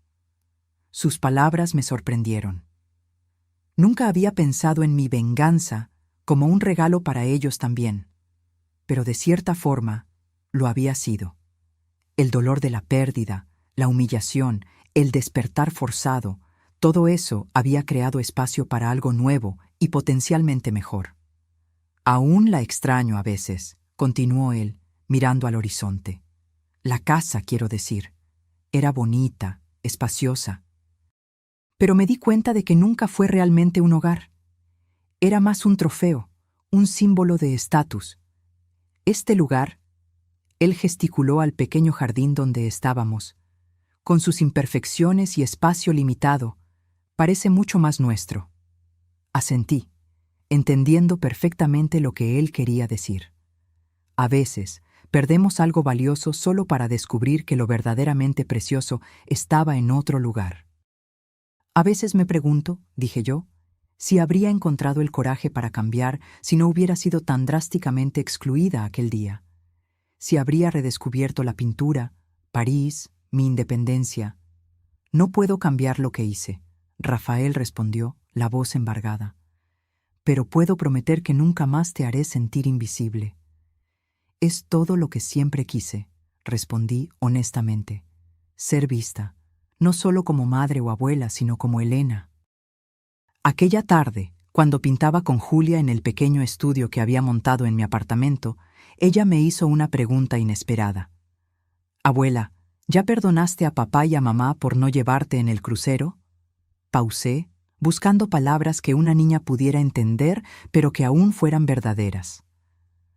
A: Sus palabras me sorprendieron. Nunca había pensado en mi venganza como un regalo para ellos también, pero de cierta forma lo había sido. El dolor de la pérdida, la humillación, el despertar forzado, todo eso había creado espacio para algo nuevo y potencialmente mejor. Aún la extraño a veces, continuó él, mirando al horizonte. La casa, quiero decir, era bonita, espaciosa. Pero me di cuenta de que nunca fue realmente un hogar. Era más un trofeo, un símbolo de estatus. Este lugar, él gesticuló al pequeño jardín donde estábamos, con sus imperfecciones y espacio limitado, parece mucho más nuestro. Asentí, entendiendo perfectamente lo que él quería decir. A veces, perdemos algo valioso solo para descubrir que lo verdaderamente precioso estaba en otro lugar. A veces me pregunto, dije yo, si habría encontrado el coraje para cambiar si no hubiera sido tan drásticamente excluida aquel día. Si habría redescubierto la pintura, París, mi independencia. No puedo cambiar lo que hice, Rafael respondió, la voz embargada. Pero puedo prometer que nunca más te haré sentir invisible. Es todo lo que siempre quise, respondí honestamente. Ser vista, no solo como madre o abuela, sino como Elena. Aquella tarde, cuando pintaba con Julia en el pequeño estudio que había montado en mi apartamento, ella me hizo una pregunta inesperada. Abuela, ¿ya perdonaste a papá y a mamá por no llevarte en el crucero? Pausé, buscando palabras que una niña pudiera entender, pero que aún fueran verdaderas.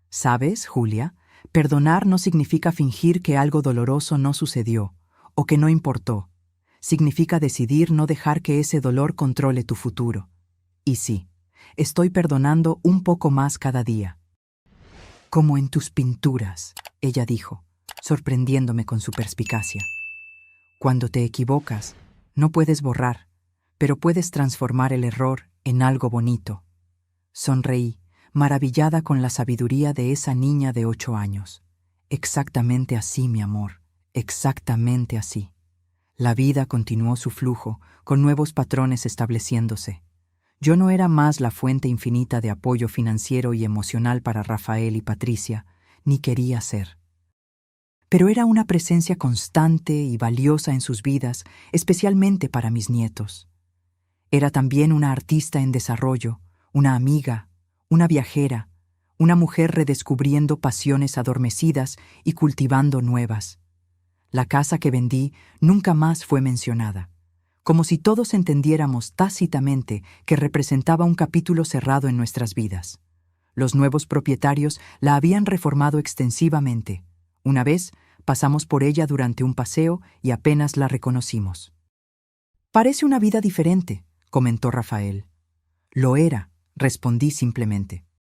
A: ¿Sabes, Julia? Perdonar no significa fingir que algo doloroso no sucedió, o que no importó. Significa decidir no dejar que ese dolor controle tu futuro. Y sí, estoy perdonando un poco más cada día. Como en tus pinturas, ella dijo, sorprendiéndome con su perspicacia. Cuando te equivocas, no puedes borrar, pero puedes transformar el error en algo bonito. Sonreí, maravillada con la sabiduría de esa niña de 8 años. Exactamente así, mi amor, exactamente así. La vida continuó su flujo, con nuevos patrones estableciéndose. Yo no era más la fuente infinita de apoyo financiero y emocional para Rafael y Patricia, ni quería ser. Pero era una presencia constante y valiosa en sus vidas, especialmente para mis nietos. Era también una artista en desarrollo, una amiga, una viajera, una mujer redescubriendo pasiones adormecidas y cultivando nuevas. La casa que vendí nunca más fue mencionada, como si todos entendiéramos tácitamente que representaba un capítulo cerrado en nuestras vidas. Los nuevos propietarios la habían reformado extensivamente. Una vez pasamos por ella durante un paseo y apenas la reconocimos. Parece una vida diferente, comentó Rafael. Lo era, respondí simplemente.